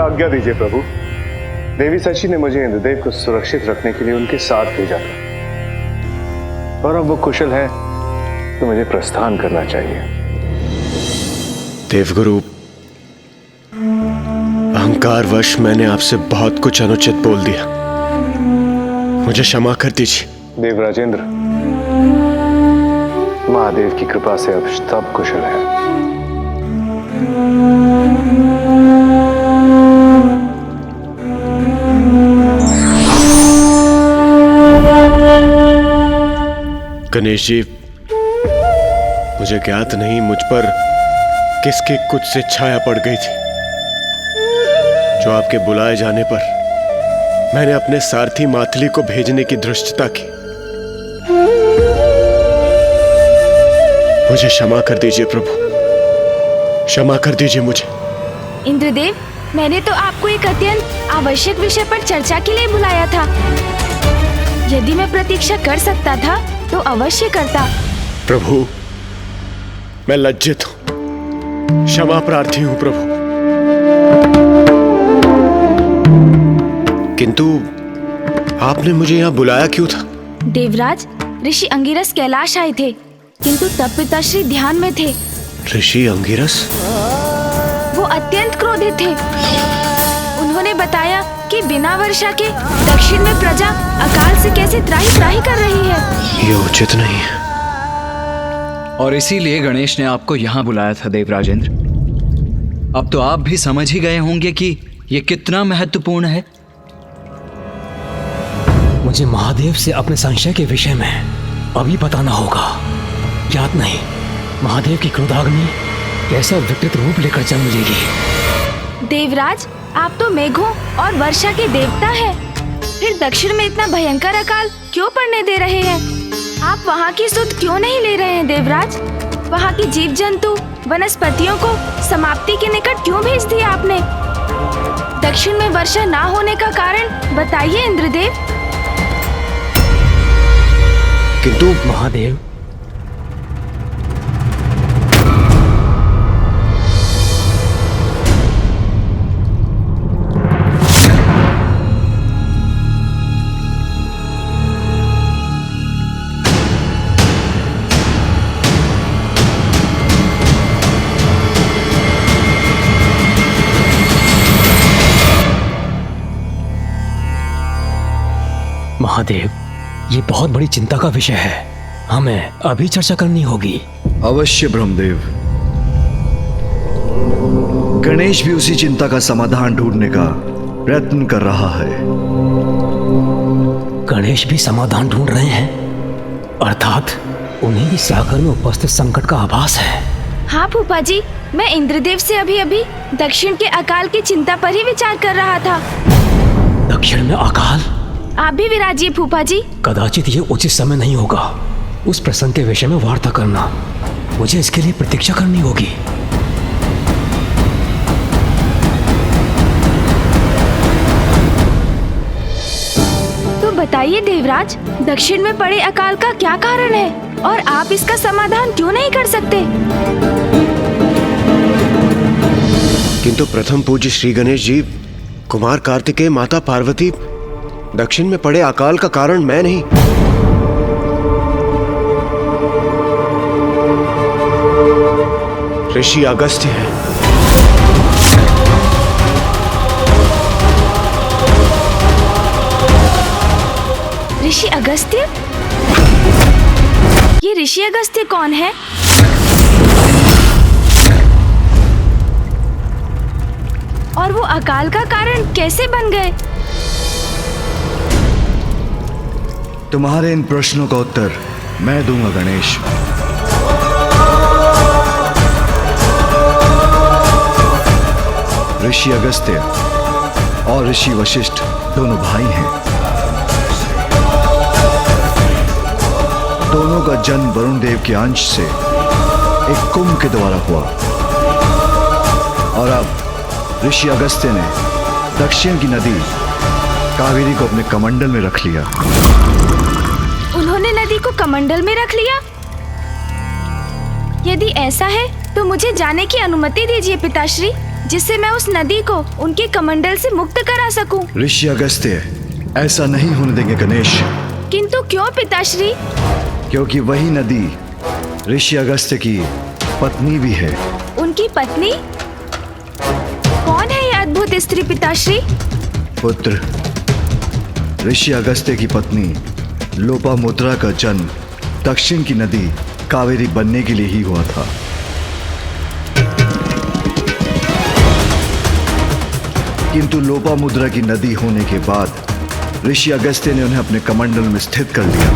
आज्ञा दीजिए प्रभु। देवी सची ने मुझे इंद्रदेव को सुरक्षित रखने के लिए उनके साथ भेजा था और अब वो कुशल है तो मुझे प्रस्थान करना चाहिए। देवगुरु, अहंकारवश मैंने आपसे बहुत कुछ अनुचित बोल दिया, मुझे क्षमा कर दीजिए। देवराजेंद्र, महादेव की कृपा से अब सब कुशल है। गणेश जी, मुझे ज्ञात नहीं मुझ पर किसकी कुछ से छाया पड़ गई थी जो आपके बुलाए जाने पर मैंने अपने सारथी माथली को भेजने की धृष्टता की। मुझे क्षमा कर दीजिए प्रभु, क्षमा कर दीजिए मुझे। इंद्रदेव, मैंने तो आपको एक अत्यंत आवश्यक विषय पर चर्चा के लिए बुलाया था। यदि मैं प्रतीक्षा कर सकता था तो अवश्य करता। प्रभु, मैं लज्जित हूं, क्षमा प्रार्थी हूं प्रभु। किंतु आपने मुझे यहाँ बुलाया क्यों था? देवराज, ऋषि अंगिरस कैलाश आए थे, किंतु तब पिताश्री ध्यान में थे। ऋषि अंगिरस? वो अत्यंत क्रोधित थे। उन्होंने बताया कि बिना वर्षा के दक्षिण में प्रजा अकाल से कैसे त्राही त्राही कर रही है। ये उचित नहीं है। और इसीलिए गणेश ने आपको यहाँ बुलाया था देवराजेंद्र। अब तो आप भी समझ ही गए होंगे कि ये कितना महत्वपूर्ण है। मुझे महादेव से अपने संशय के विषय में अभी बताना होगा। याद नहीं महादेव की क्रोधाग्नि कैसा विकृत रूप लेकर जन्म लेगी। देवराज, आप तो मेघों और वर्षा के देवता हैं। फिर दक्षिण में इतना भयंकर अकाल क्यों पड़ने दे रहे हैं? आप वहाँ की सुध क्यों नहीं ले रहे हैं देवराज? वहाँ की जीव जंतु वनस्पतियों को समाप्ति के निकट क्यों भेज दिया आपने? दक्षिण में वर्षा ना होने का कारण बताइए इंद्रदेव। किंतु महादेव, महादेव, ये बहुत बड़ी चिंता का विषय है। हमें अभी चर्चा करनी होगी। अवश्य ब्रह्मदेव। गणेश भी उसी चिंता का समाधान ढूंढने का प्रयत्न कर रहा है। गणेश भी समाधान ढूंढ रहे हैं, अर्थात उन्हें भी सागर में उपस्थित संकट का आभास है। हाँ फूफा जी, मैं इंद्रदेव से अभी दक्षिण के अकाल की चिंता पर ही विचार कर रहा था। दक्षिण में अकाल? आप भी विराजिए फूफा जी। कदाचित ये उचित समय नहीं होगा उस प्रसंग के विषय में वार्ता करना। मुझे इसके लिए प्रतीक्षा करनी होगी। तो बताइए देवराज, दक्षिण में पड़े अकाल का क्या कारण है और आप इसका समाधान क्यों नहीं कर सकते? किंतु प्रथम पूज्य श्री गणेश जी, कुमार कार्तिकेय, माता पार्वती, दक्षिण में पड़े अकाल का कारण मैं नहीं। ऋषि अगस्त्य है। ऋषि अगस्त्य? ये ऋषि अगस्त्य कौन है? और वो अकाल का कारण कैसे बन गए? तुम्हारे इन प्रश्नों का उत्तर मैं दूंगा गणेश। ऋषि अगस्त्य और ऋषि वशिष्ठ दोनों भाई हैं। दोनों का जन्म वरुण देव के अंश से एक कुंभ के द्वारा हुआ और अब ऋषि अगस्त्य ने दक्षिण की नदी कावेरी को अपने कमंडल में रख लिया। उन्होंने नदी को कमंडल में रख लिया? यदि ऐसा है तो मुझे जाने की अनुमति दीजिए पिताश्री, जिससे मैं उस नदी को उनके कमंडल से मुक्त करा सकूं। ऋषि अगस्त्य ऐसा नहीं होने देंगे गणेश। किंतु क्यों पिताश्री? क्योंकि वही नदी ऋषि अगस्त्य की पत्नी भी है। उनकी पत्नी? कौन है ये अद्भुत स्त्री पिताश्री? पुत्र, ऋषि अगस्त्य की पत्नी लोपामुद्रा का जन्म दक्षिण की नदी कावेरी बनने के लिए ही हुआ था। किंतु लोपामुद्रा की नदी होने के बाद ऋषि अगस्त्य ने उन्हें अपने कमंडल में स्थित कर लिया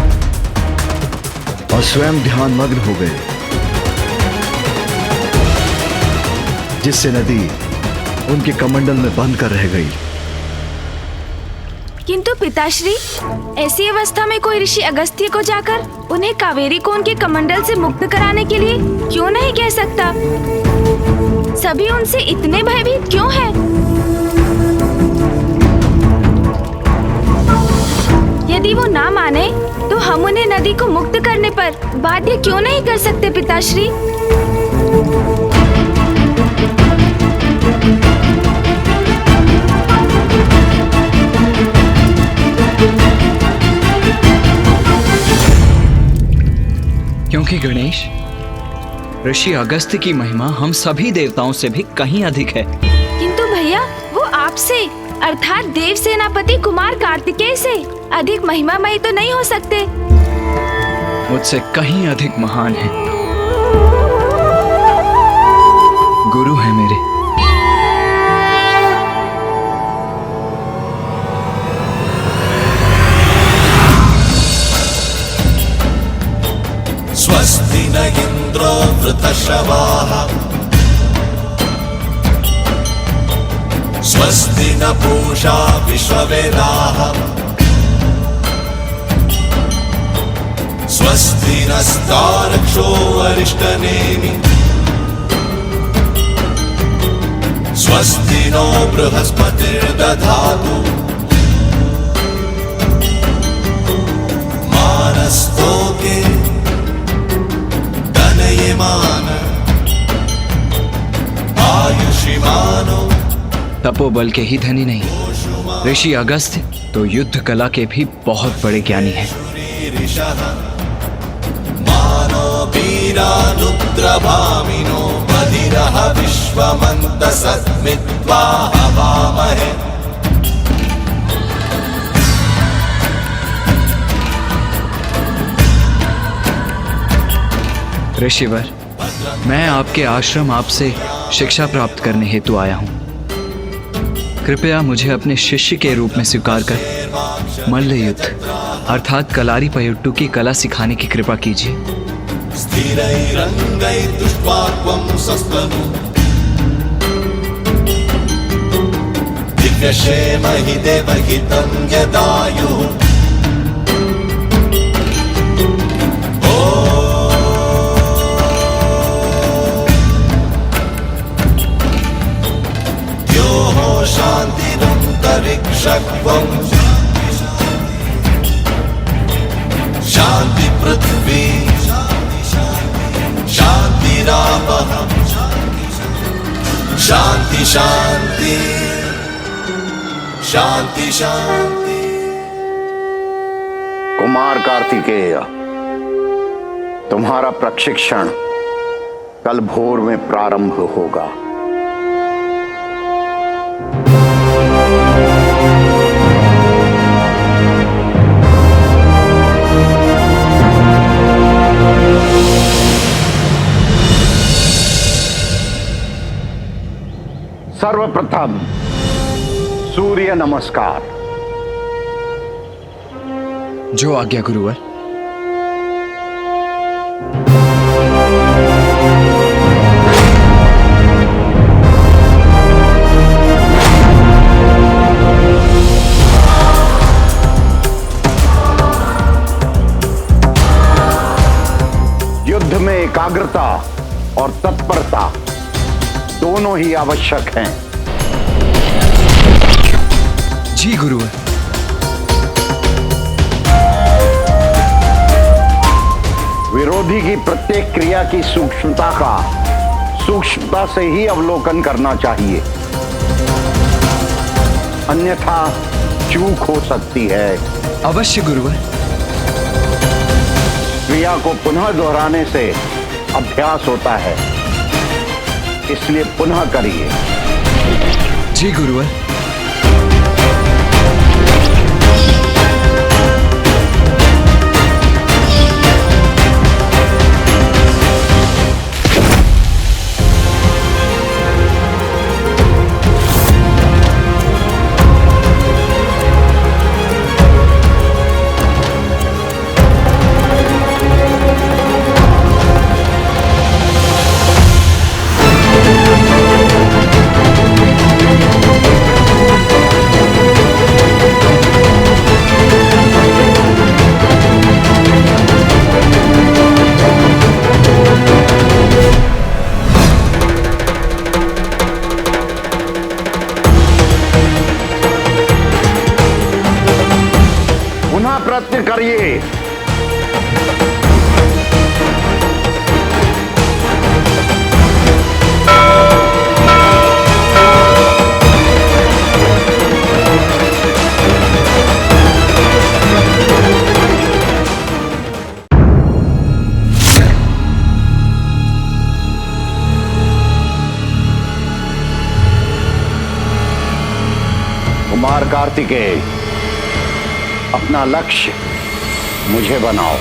और स्वयं ध्यान मग्न हो गए, जिससे नदी उनके कमंडल में बंद कर रह गई। किंतु पिताश्री, ऐसी अवस्था में कोई ऋषि अगस्त्य को जाकर उन्हें कावेरी को उनके कमंडल से मुक्त कराने के लिए क्यों नहीं कह सकता? सभी उनसे इतने भयभीत क्यों हैं? यदि वो ना माने तो हम उन्हें नदी को मुक्त करने पर बाध्य क्यों नहीं कर सकते पिताश्री? क्योंकि गणेश, ऋषि अगस्त्य की महिमा हम सभी देवताओं से भी कहीं अधिक है। किंतु भैया, वो आपसे अर्थात देव सेनापति कुमार कार्तिकेय से अधिक महिमामयी तो नहीं हो सकते। मुझसे कहीं अधिक महान है, गुरु है मेरे। मृतशवाः स्वस्ति न पूषा विश्ववेदाः स्वस्ति नस्तार्क्ष्यो अरिष्टनेमि स्वस्ति नो बृहस्पतिर्दधातु मानस्तोके तनयमान आयुषिमानो। तपोबल के ही धनी नहीं, ऋषि अगस्त्य तो युद्ध कला के भी बहुत बड़े ज्ञानी हैं। मानो वीरानुद्रभामिनो बधिरः विश्वमन्तसस्मित्वा हवामहे। ऋषिवर, मैं आपके आश्रम आपसे शिक्षा प्राप्त करने हेतु आया हूँ। कृपया मुझे अपने शिष्य के रूप में स्वीकार कर मल्ल युद्ध अर्थात कलारी पयट्टू की कला सिखाने की कृपा कीजिए। स्थिरैरङ्गैस्तुष्ट्वाक्वं सस्तनु दिव्यक्षेमहि देवहितं यदायुः। द्योः शान्तिरन्तरिक्षत्वं शान्ति पृथ्वी शान्तिरापः शान्ति शान्ति शान्ति शान्ति। कुमार कार्तिकेय, तुम्हारा प्रशिक्षण कल भोर में प्रारंभ होगा। सर्वप्रथम सूर्य नमस्कार। जो आज्ञा गुरुवर। युद्ध में एकाग्रता और तत्परता दोनों ही आवश्यक हैं। जी गुरुवर। विरोधी की प्रत्येक क्रिया की सूक्ष्मता से ही अवलोकन करना चाहिए, अन्यथा चूक हो सकती है। अवश्य गुरुवर। क्रिया को पुनः दोहराने से अभ्यास होता है, इसलिए पुनः करिए। जी गुरुवर। प्रयत्न करिए। कुमार कार्तिकेय, अपना लक्ष्य मुझे बनाओ।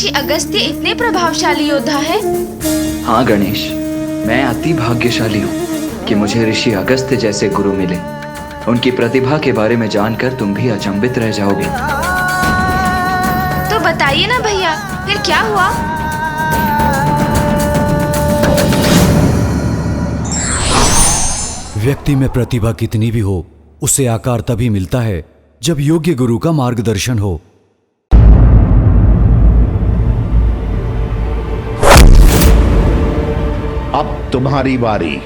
ऋषि अगस्त्य इतने प्रभावशाली योद्धा है? हाँ गणेश, मैं अति भाग्यशाली हूँ कि मुझे ऋषि अगस्त्य जैसे गुरु मिले। उनकी प्रतिभा के बारे में जानकर तुम भी अचंभित रह जाओगे। तो बताइए ना भैया, फिर क्या हुआ? व्यक्ति में प्रतिभा कितनी भी हो, उसे आकार तभी मिलता है जब योग्य गुरु का मार्गदर्शन हो। अब तुम्हारी बारी।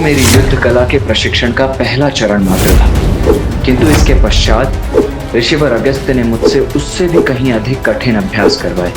मेरी युद्ध कला के प्रशिक्षण का पहला चरण मात्र था, किंतु इसके पश्चात ऋषिवर अगस्त्य ने मुझसे उससे भी कहीं अधिक कठिन अभ्यास करवाए।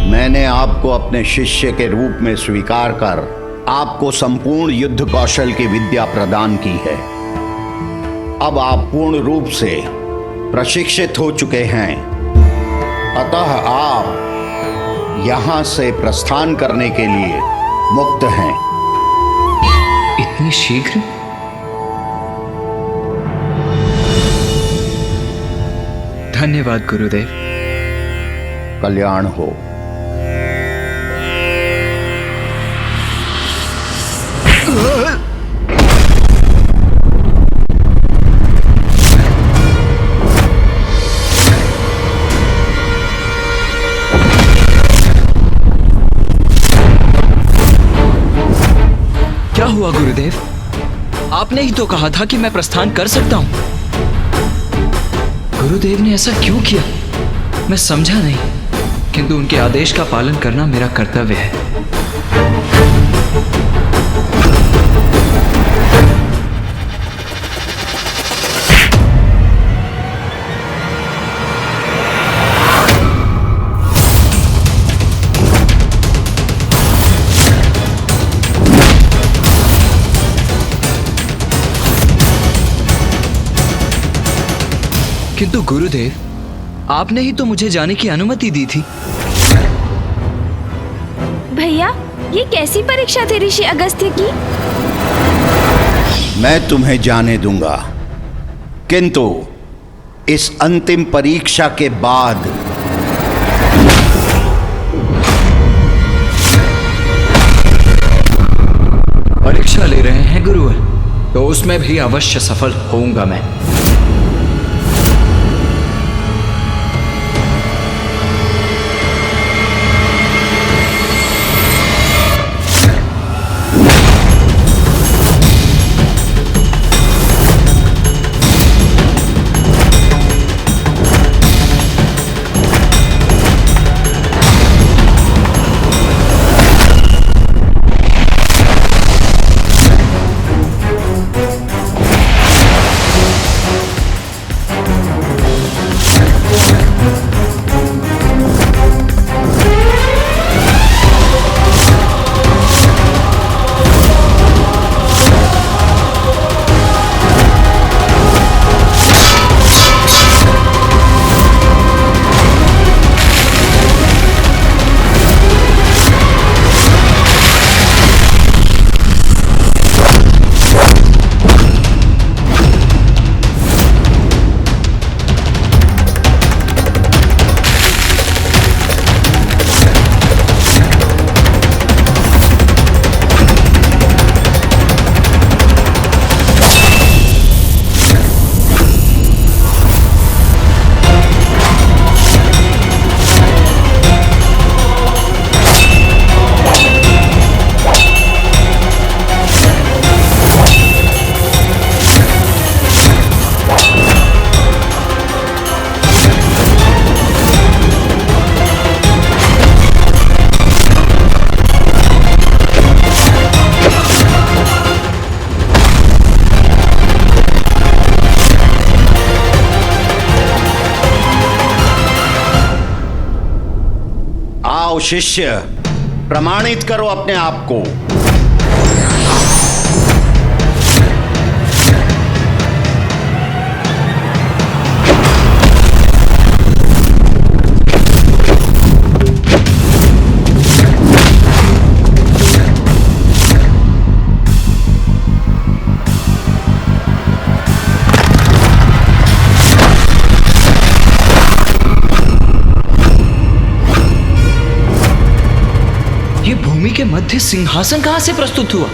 मैंने आपको अपने शिष्य के रूप में स्वीकार कर आपको संपूर्ण युद्ध कौशल की विद्या प्रदान की है। अब आप पूर्ण रूप से प्रशिक्षित हो चुके हैं, अतः आप यहां से प्रस्थान करने के लिए मुक्त हैं। इतनी शीघ्र? धन्यवाद गुरुदेव। कल्याण हो। क्या हुआ गुरुदेव? आपने ही तो कहा था कि मैं प्रस्थान कर सकता हूं। गुरुदेव ने ऐसा क्यों किया मैं समझा नहीं, किंतु उनके आदेश का पालन करना मेरा कर्तव्य है। किंतु गुरुदेव, आपने ही तो मुझे जाने की अनुमति दी थी। भैया, ये कैसी परीक्षा थी ऋषि अगस्त्य की? मैं तुम्हें जाने दूंगा, किंतु इस अंतिम परीक्षा के बाद परीक्षा ले रहे हैं गुरुवर, तो उसमें भी अवश्य सफल होऊंगा मैं। आओ शिष्य, प्रमाणित करो अपने आप को। भूमि के मध्य सिंहासन कहां से प्रस्तुत हुआ?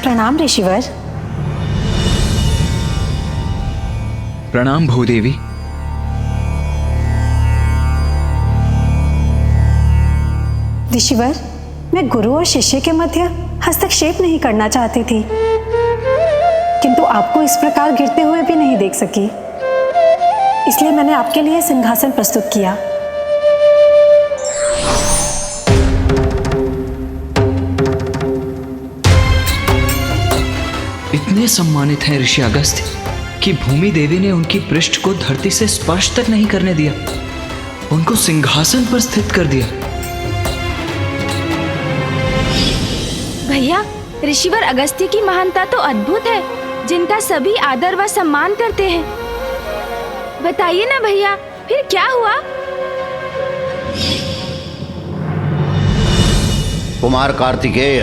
प्रणाम ऋषिवर। प्रणाम भूदेवी। ऋषिवर, मैं गुरु और शिष्य के मध्य हस्तक्षेप नहीं करना चाहती थी, किंतु आपको इस प्रकार गिरते हुए भी नहीं देख सकी, इसलिए मैंने आपके लिए सिंहासन प्रस्तुत किया। इतने सम्मानित हैं ऋषि अगस्त्य कि भूमि देवी ने उनकी पृष्ठ को धरती से स्पर्श तक नहीं करने दिया, उनको सिंहासन पर स्थित कर दिया। भैया, ऋषिवर अगस्त्य की महानता तो अद्भुत है, जिनका सभी आदर व सम्मान करते हैं। बताइए ना भैया, फिर क्या हुआ? कुमार कार्तिकेय,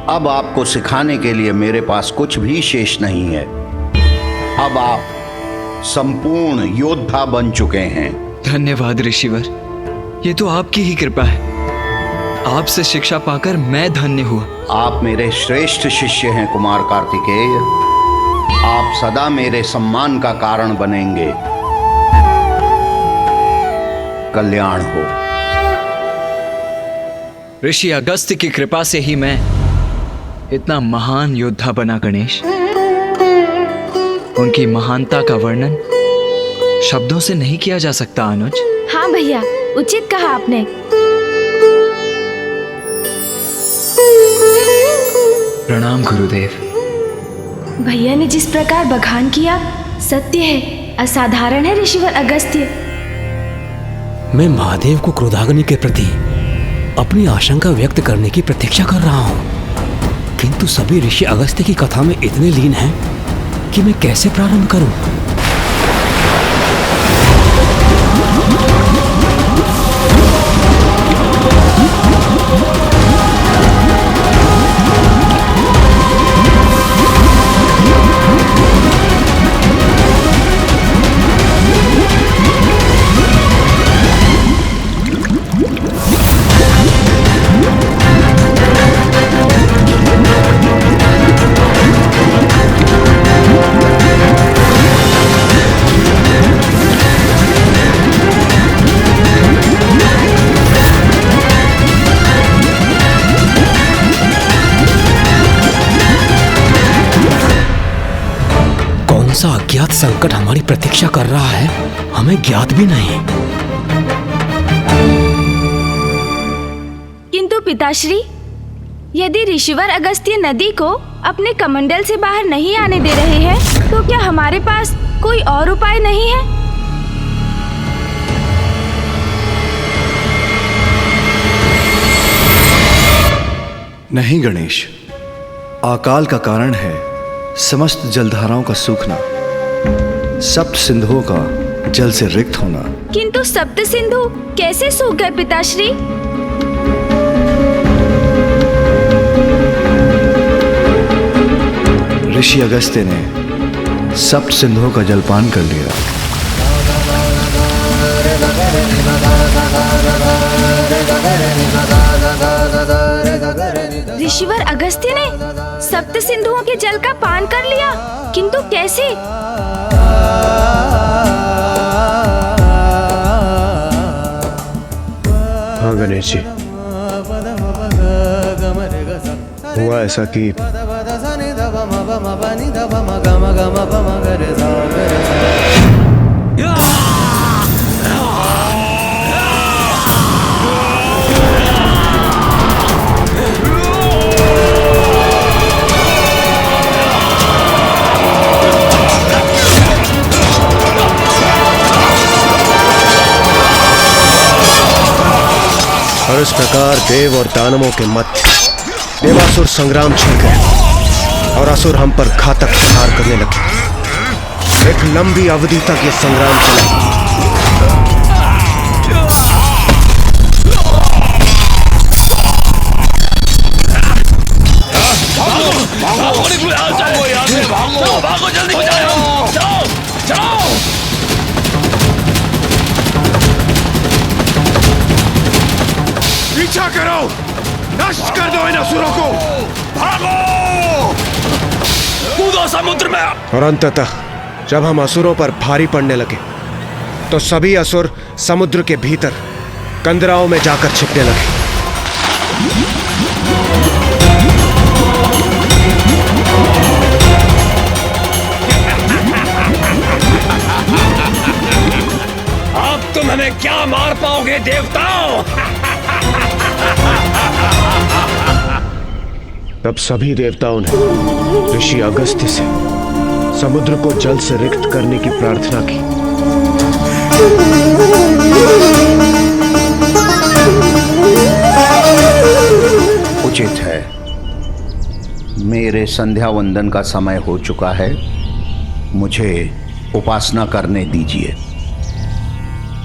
अब आपको सिखाने के लिए मेरे पास कुछ भी शेष नहीं है। अब आप संपूर्ण योद्धा बन चुके हैं। धन्यवाद ऋषिवर, ये तो आपकी ही कृपा है। आपसे शिक्षा पाकर मैं धन्य हुआ। आप मेरे श्रेष्ठ शिष्य हैं कुमार कार्तिकेय। आप सदा मेरे सम्मान का कारण बनेंगे। कल्याण हो। ऋषि अगस्त्य की कृपा से ही मैं इतना महान योद्धा बना गणेश। उनकी महानता का वर्णन शब्दों से नहीं किया जा सकता अनुज। हाँ भैया, उचित कहा आपने। प्रणाम गुरुदेव। भैया ने जिस प्रकार बखान किया, सत्य है, असाधारण है ऋषिवर अगस्त्य। मैं महादेव को क्रोधाग्नि के प्रति अपनी आशंका व्यक्त करने की प्रतीक्षा कर रहा हूँ, किंतु सभी ऋषि अगस्त्य की कथा में इतने लीन हैं कि मैं कैसे प्रारंभ करूं? सा अज्ञात संकट हमारी प्रतीक्षा कर रहा है, हमें ज्ञात भी नहीं। किंतु पिताश्री, यदि ऋषिवर अगस्त्य नदी को अपने कमंडल से बाहर नहीं आने दे रहे हैं, तो क्या हमारे पास कोई और उपाय नहीं है? नहीं गणेश, अकाल का कारण है समस्त जलधाराओं का सूखना, सप्त सिंधुओं का जल से रिक्त होना। किंतु सप्त सिंधु कैसे सूख गए पिताश्री? ऋषि अगस्त्य ने सप्त सिंधुओं का जलपान कर लिया। ऋषिवर अगस्त्य ने सप्त सिंधुओं के जल का पान कर लिया, किंतु कैसे? हाँ गणेश जी, हुआ ऐसा कि और इस प्रकार देव और दानवों के मध्य देवासुर संग्राम छिड़ गए और असुर हम पर घातक प्रहार करने लगे। एक लंबी अवधि तक ये संग्राम चला। भागो जल्दी बचाओ, जाओ जाओ। पीछा करो, नष्ट कर दो इन असुरों को। भागो, कूदो समुद्र में। और अंततः जब हम असुरों पर भारी पड़ने लगे तो सभी असुर समुद्र के भीतर कंदराओं में जाकर छिपने लगे। अब तुम हमें क्या मार पाओगे देवताओं? तब सभी देवताओं ने ऋषि अगस्त्य से समुद्र को जल से रिक्त करने की प्रार्थना की। उचित है, मेरे संध्या वंदन का समय हो चुका है, मुझे उपासना करने दीजिए।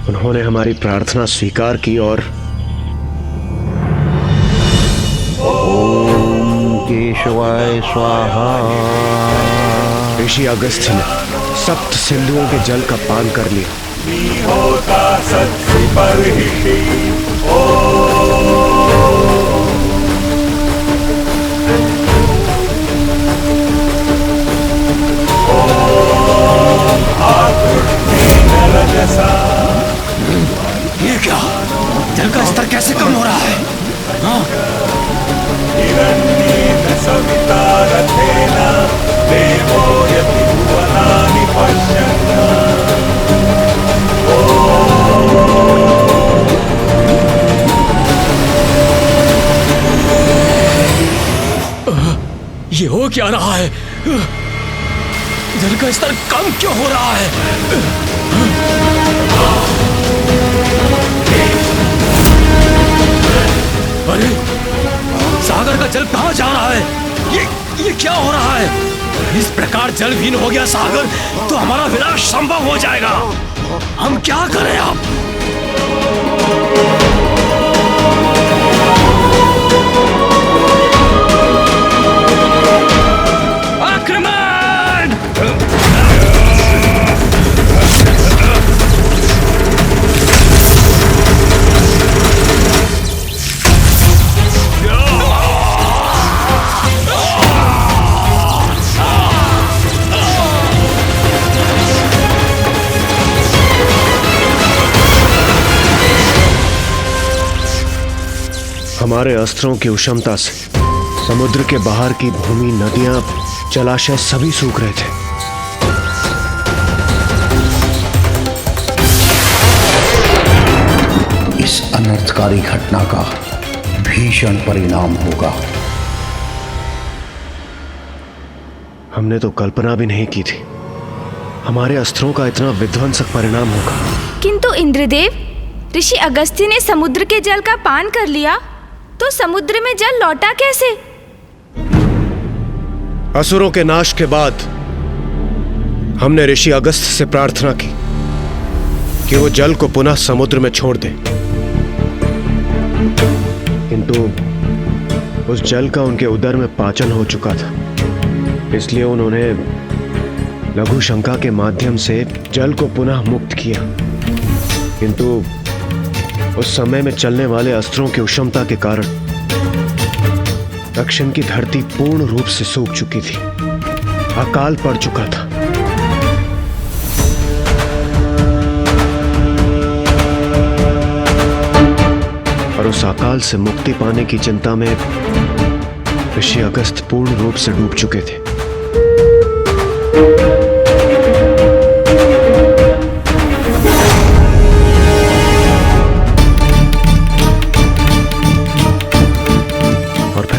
उन्होंने हमारी प्रार्थना स्वीकार की और ओम केशवाय स्वाहा। ऋषि अगस्त्य ने सप्त सिंधुओं के जल का पान कर लिया। ये क्या, जल का स्तर कैसे कम हो रहा है? हाँ? ये हो क्या रहा है? जल का स्तर कम क्यों हो रहा है? जा रहा है? ये क्या हो रहा है? इस प्रकार जलविहीन हो गया सागर तो हमारा विनाश संभव हो जाएगा। हम क्या करें आप? हमारे अस्त्रों की उष्णता से समुद्र के बाहर की भूमि, नदियां, जलाशय सभी सूख रहे थे। इस अनर्थकारी घटना का भीषण परिणाम होगा। हमने तो कल्पना भी नहीं की थी हमारे अस्त्रों का इतना विध्वंसक परिणाम होगा। किंतु इंद्रदेव, ऋषि अगस्त्य ने समुद्र के जल का पान कर लिया तो समुद्र में जल लौटा कैसे? असुरों के नाश के बाद हमने ऋषि अगस्त से प्रार्थना की कि वो जल को पुनः समुद्र में छोड़ दें, किंतु उस जल का उनके उदर में पाचन हो चुका था। इसलिए उन्होंने लघु शंका के माध्यम से जल को पुनः मुक्त किया, किंतु उस समय में चलने वाले अस्त्रों की उष्णता के कारण दक्षिण की धरती पूर्ण रूप से सूख चुकी थी, अकाल पड़ चुका था। और उस अकाल से मुक्ति पाने की चिंता में ऋषि अगस्त पूर्ण रूप से डूब चुके थे।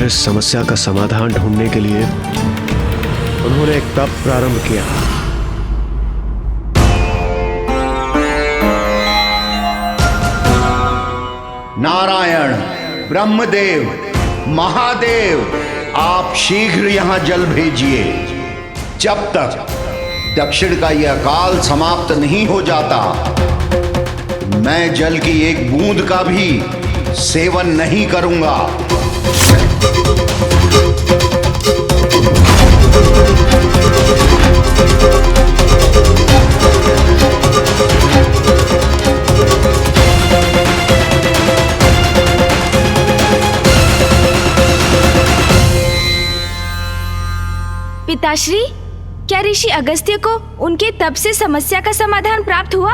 इस समस्या का समाधान ढूंढने के लिए उन्होंने एक तप प्रारंभ किया। नारायण, ब्रह्मदेव, महादेव, आप शीघ्र यहां जल भेजिए। जब तक दक्षिण का यह काल समाप्त नहीं हो जाता, मैं जल की एक बूंद का भी सेवन नहीं करूंगा। पिताश्री, क्या ऋषि अगस्त्य को उनके तप से समस्या का समाधान प्राप्त हुआ?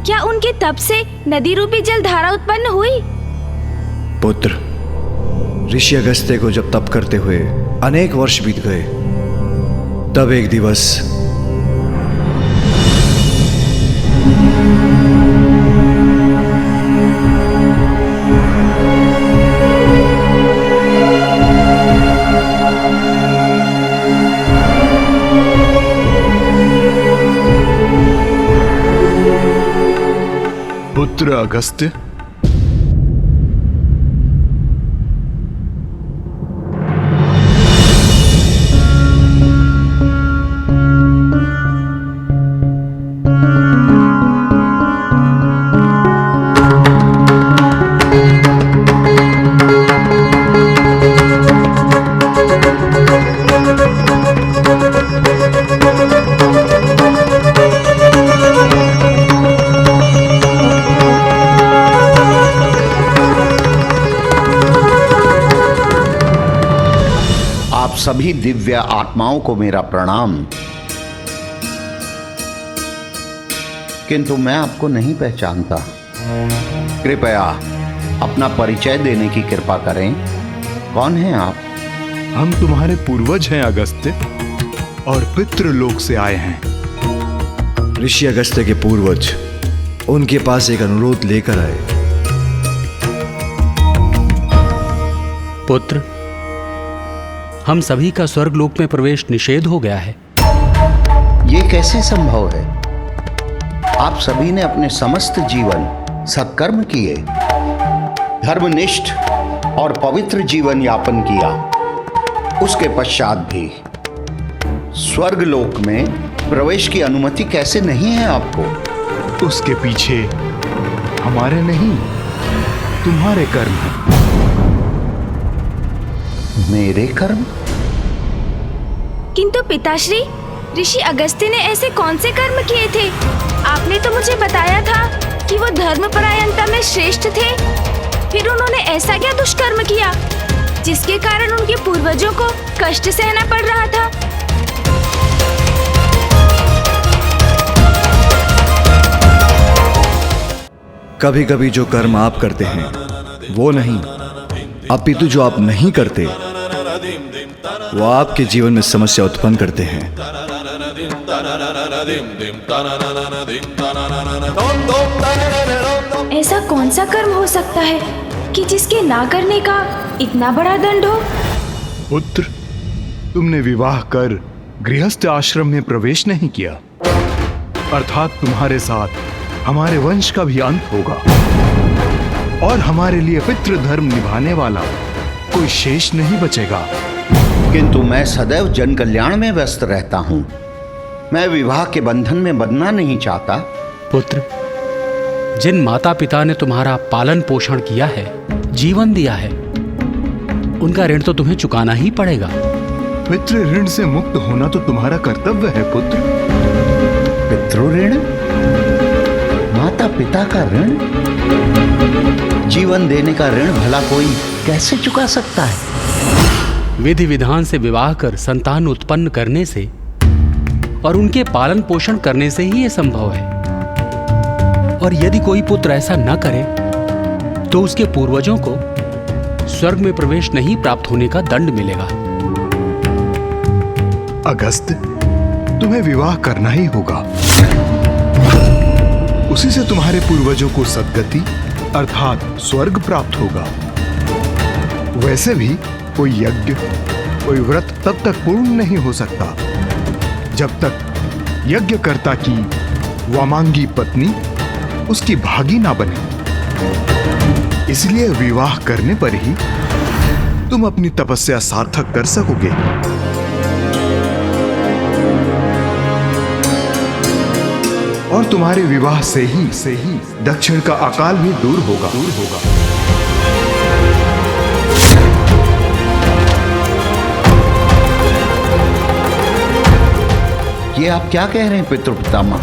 क्या उनके तप से नदी रूपी जल धारा उत्पन्न हुई? पुत्र, ऋषि अगस्त्य को जब तप करते हुए अनेक वर्ष बीत गए, तब एक दिवस पुत्र अगस्त्य, सभी दिव्य आत्माओं को मेरा प्रणाम। किंतु मैं आपको नहीं पहचानता। कृपया अपना परिचय देने की कृपा करें। कौन हैं आप? हम तुम्हारे पूर्वज हैं अगस्त्य, और पितृलोक से आए हैं। ऋषि अगस्त्य के पूर्वज उनके पास एक अनुरोध लेकर आए। पुत्र, हम सभी का स्वर्गलोक में प्रवेश निषेध हो गया है। ये कैसे संभव है? आप सभी ने अपने समस्त जीवन सत्कर्म किए, धर्मनिष्ठ और पवित्र जीवन यापन किया, उसके पश्चात भी स्वर्गलोक में प्रवेश की अनुमति कैसे नहीं है आपको? उसके पीछे हमारे नहीं, तुम्हारे कर्म हैं। मेरे कर्म? किंतु पिताश्री, ऋषि अगस्त्य ने ऐसे कौन से कर्म किए थे? आपने तो मुझे बताया था कि वो धर्मपरायणता में श्रेष्ठ थे। फिर उन्होंने ऐसा क्या दुष्कर्म किया जिसके कारण उनके पूर्वजों को कष्ट सहना पड़ रहा था? कभी कभी जो कर्म आप करते हैं वो नहीं, अपितु जो आप नहीं करते वो आपके जीवन में समस्या उत्पन्न करते हैं। ऐसा कौन सा कर्म हो सकता है कि जिसके ना करने का इतना बड़ा दंड हो? पुत्र, तुमने विवाह कर गृहस्थ आश्रम में प्रवेश नहीं किया, अर्थात तुम्हारे साथ हमारे वंश का भी अंत होगा और हमारे लिए पितृ धर्म निभाने वाला कोई शेष नहीं बचेगा। किंतु मैं सदैव जन कल्याण में व्यस्त रहता हूं। मैं विवाह के बंधन में बंधना नहीं चाहता। पुत्र, जिन माता पिता ने तुम्हारा पालन पोषण किया है, जीवन दिया है, उनका ऋण तो तुम्हें चुकाना ही पड़ेगा। पितृ ऋण से मुक्त होना तो तुम्हारा कर्तव्य है पुत्र। पितृ ऋण? माता पिता का ऋण? जीवन देने का ऋण भला कोई कैसे चुका सकता है? विधि विधान से विवाह कर संतान उत्पन्न करने से और उनके पालन पोषण करने से ही यह संभव है। और यदि कोई पुत्र ऐसा न करे तो उसके पूर्वजों को स्वर्ग में प्रवेश नहीं प्राप्त होने का दंड मिलेगा। अगस्त, तुम्हें विवाह करना ही होगा। उसी से तुम्हारे पूर्वजों को सद्गति अर्थात स्वर्ग प्राप्त होगा। वैसे भी कोई यज्ञ, कोई व्रत तब तक पूर्ण नहीं हो सकता जब तक यज्ञकर्ता की वामांगी पत्नी उसकी भागी ना बने। इसलिए विवाह करने पर ही तुम अपनी तपस्या सार्थक कर सकोगे। और तुम्हारे विवाह से ही दक्षिण का अकाल भी दूर होगा। ये आप क्या कह रहे हैं पितृपितामह?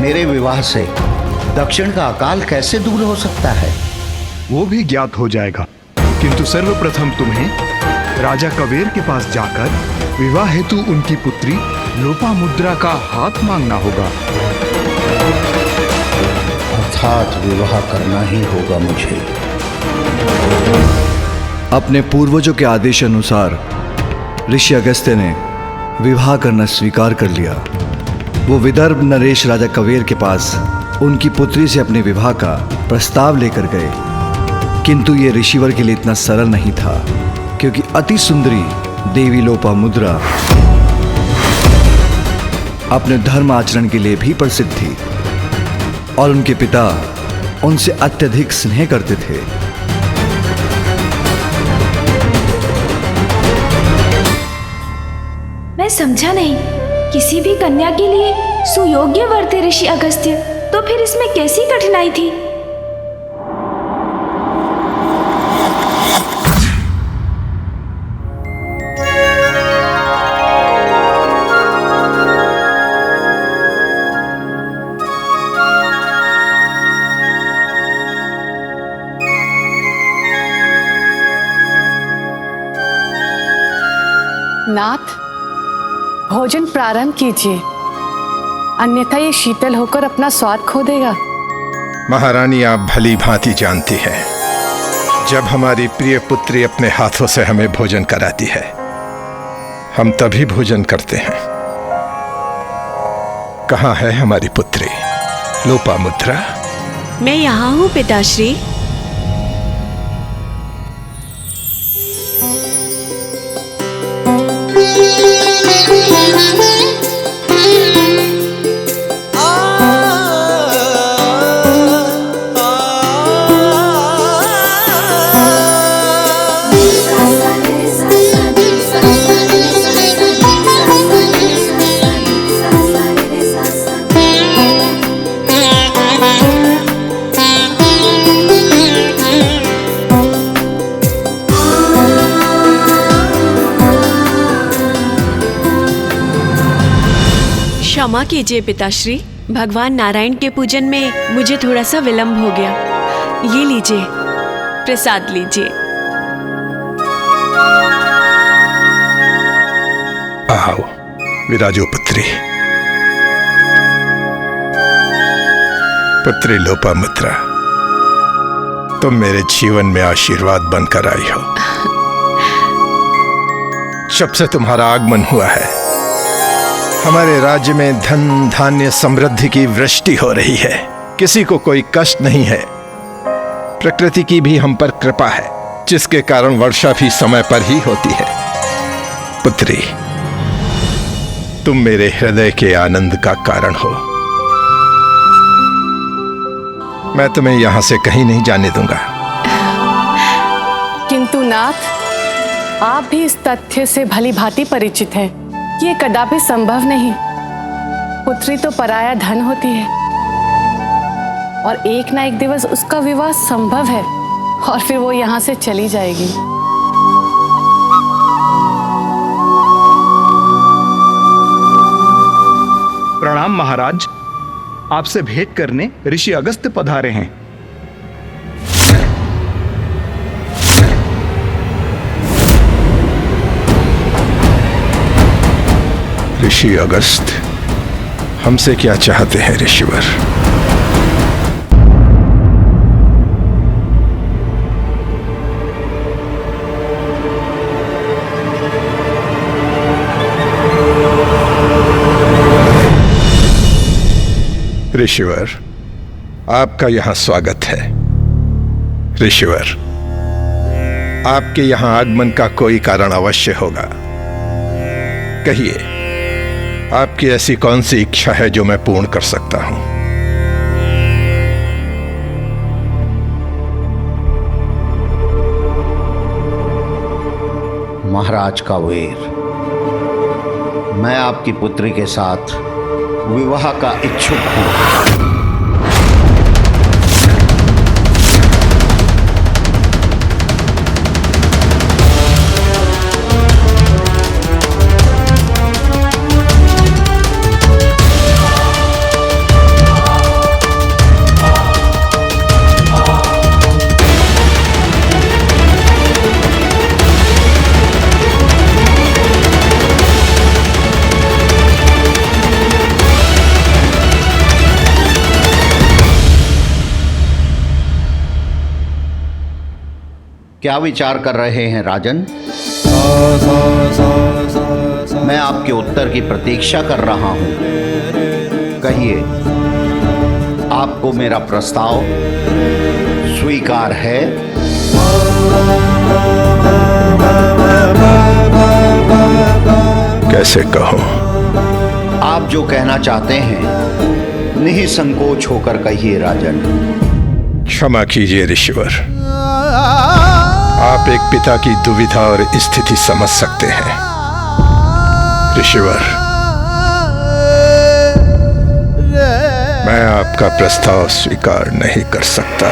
मेरे विवाह से दक्षिण का अकाल कैसे दूर हो सकता है? वो भी ज्ञात हो जाएगा, किंतु सर्वप्रथम तुम्हें राजा कवेर के पास जाकर विवाह हेतु उनकी पुत्री लोपामुद्रा का हाथ मांगना होगा। अर्थात विवाह करना ही होगा मुझे। अपने पूर्वजों के आदेश अनुसार ऋषि अगस्त्य ने विवाह करना स्वीकार कर लिया। वो विदर्भ नरेश राजा कवेर के पास उनकी पुत्री से अपने विवाह का प्रस्ताव लेकर गए, किंतु ये ऋषिवर के लिए इतना सरल नहीं था, क्योंकि अति सुंदरी देवी लोपामुद्रा अपने धर्म आचरण के लिए भी प्रसिद्ध थी और उनके पिता उनसे अत्यधिक स्नेह करते थे। मैं समझा नहीं, किसी भी कन्या के लिए सुयोग्य वर थे ऋषि अगस्त्य, तो फिर इसमें कैसी कठिनाई थी? नाथ, भोजन प्रारंभ कीजिए, अन्यथा ये शीतल होकर अपना स्वाद खो देगा। महारानी, आप भली भांति जानती हैं, जब हमारी प्रिय पुत्री अपने हाथों से हमें भोजन कराती है, हम तभी भोजन करते हैं। कहाँ है हमारी पुत्री लोपामुद्रा? मैं यहाँ हूँ पिताश्री। क्षमा कीजिए पिताश्री, भगवान नारायण के पूजन में मुझे थोड़ा सा विलंब हो गया। ये लीजिए, प्रसाद लीजिए। आओ विराजो पुत्री। पुत्री लोपामुद्रा, तुम मेरे जीवन में आशीर्वाद बनकर आई हो। जब से तुम्हारा आगमन हुआ है, हमारे राज्य में धन धान्य समृद्धि की वृष्टि हो रही है। किसी को कोई कष्ट नहीं है। प्रकृति की भी हम पर कृपा है, जिसके कारण वर्षा भी समय पर ही होती है। पुत्री, तुम मेरे हृदय के आनंद का कारण हो। मैं तुम्हें यहां से कहीं नहीं जाने दूंगा। किंतु नाथ, आप भी इस तथ्य से भली भांति परिचित हैं। ये कदापि संभव नहीं। पुत्री तो पराया धन होती है और एक ना एक दिवस उसका विवाह संभव है और फिर वो यहाँ से चली जाएगी। प्रणाम महाराज, आपसे भेंट करने ऋषि अगस्त्य पधारे हैं। ऋषि अगस्त्य, हमसे क्या चाहते हैं ऋषिवर? ऋषिवर, आपका यहां स्वागत है। ऋषिवर, आपके यहां आगमन का कोई कारण अवश्य होगा। कहिए, आपकी ऐसी कौन सी इच्छा है जो मैं पूर्ण कर सकता हूं? महाराज कावेर, मैं आपकी पुत्री के साथ विवाह का इच्छुक हूं। क्या विचार कर रहे हैं राजन? मैं आपके उत्तर की प्रतीक्षा कर रहा हूं। कहिए, आपको मेरा प्रस्ताव स्वीकार है? कैसे कहूं? आप जो कहना चाहते हैं निसंकोच होकर कहिए राजन। क्षमा कीजिए ऋषिवर, आप एक पिता की दुविधा और स्थिति समझ सकते हैं। ऋषिवर, मैं आपका प्रस्ताव स्वीकार नहीं कर सकता।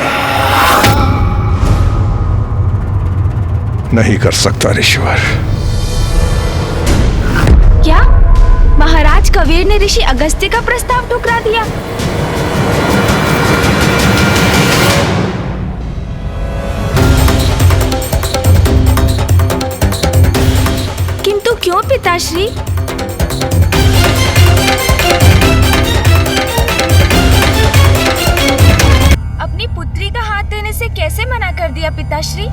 नहीं कर सकता ऋषिवर। क्या महाराज कबीर ने ऋषि अगस्त्य का प्रस्ताव ठुकरा दिया? किंतु क्यों पिताश्री? अपनी पुत्री का हाथ देने से कैसे मना कर दिया पिताश्री?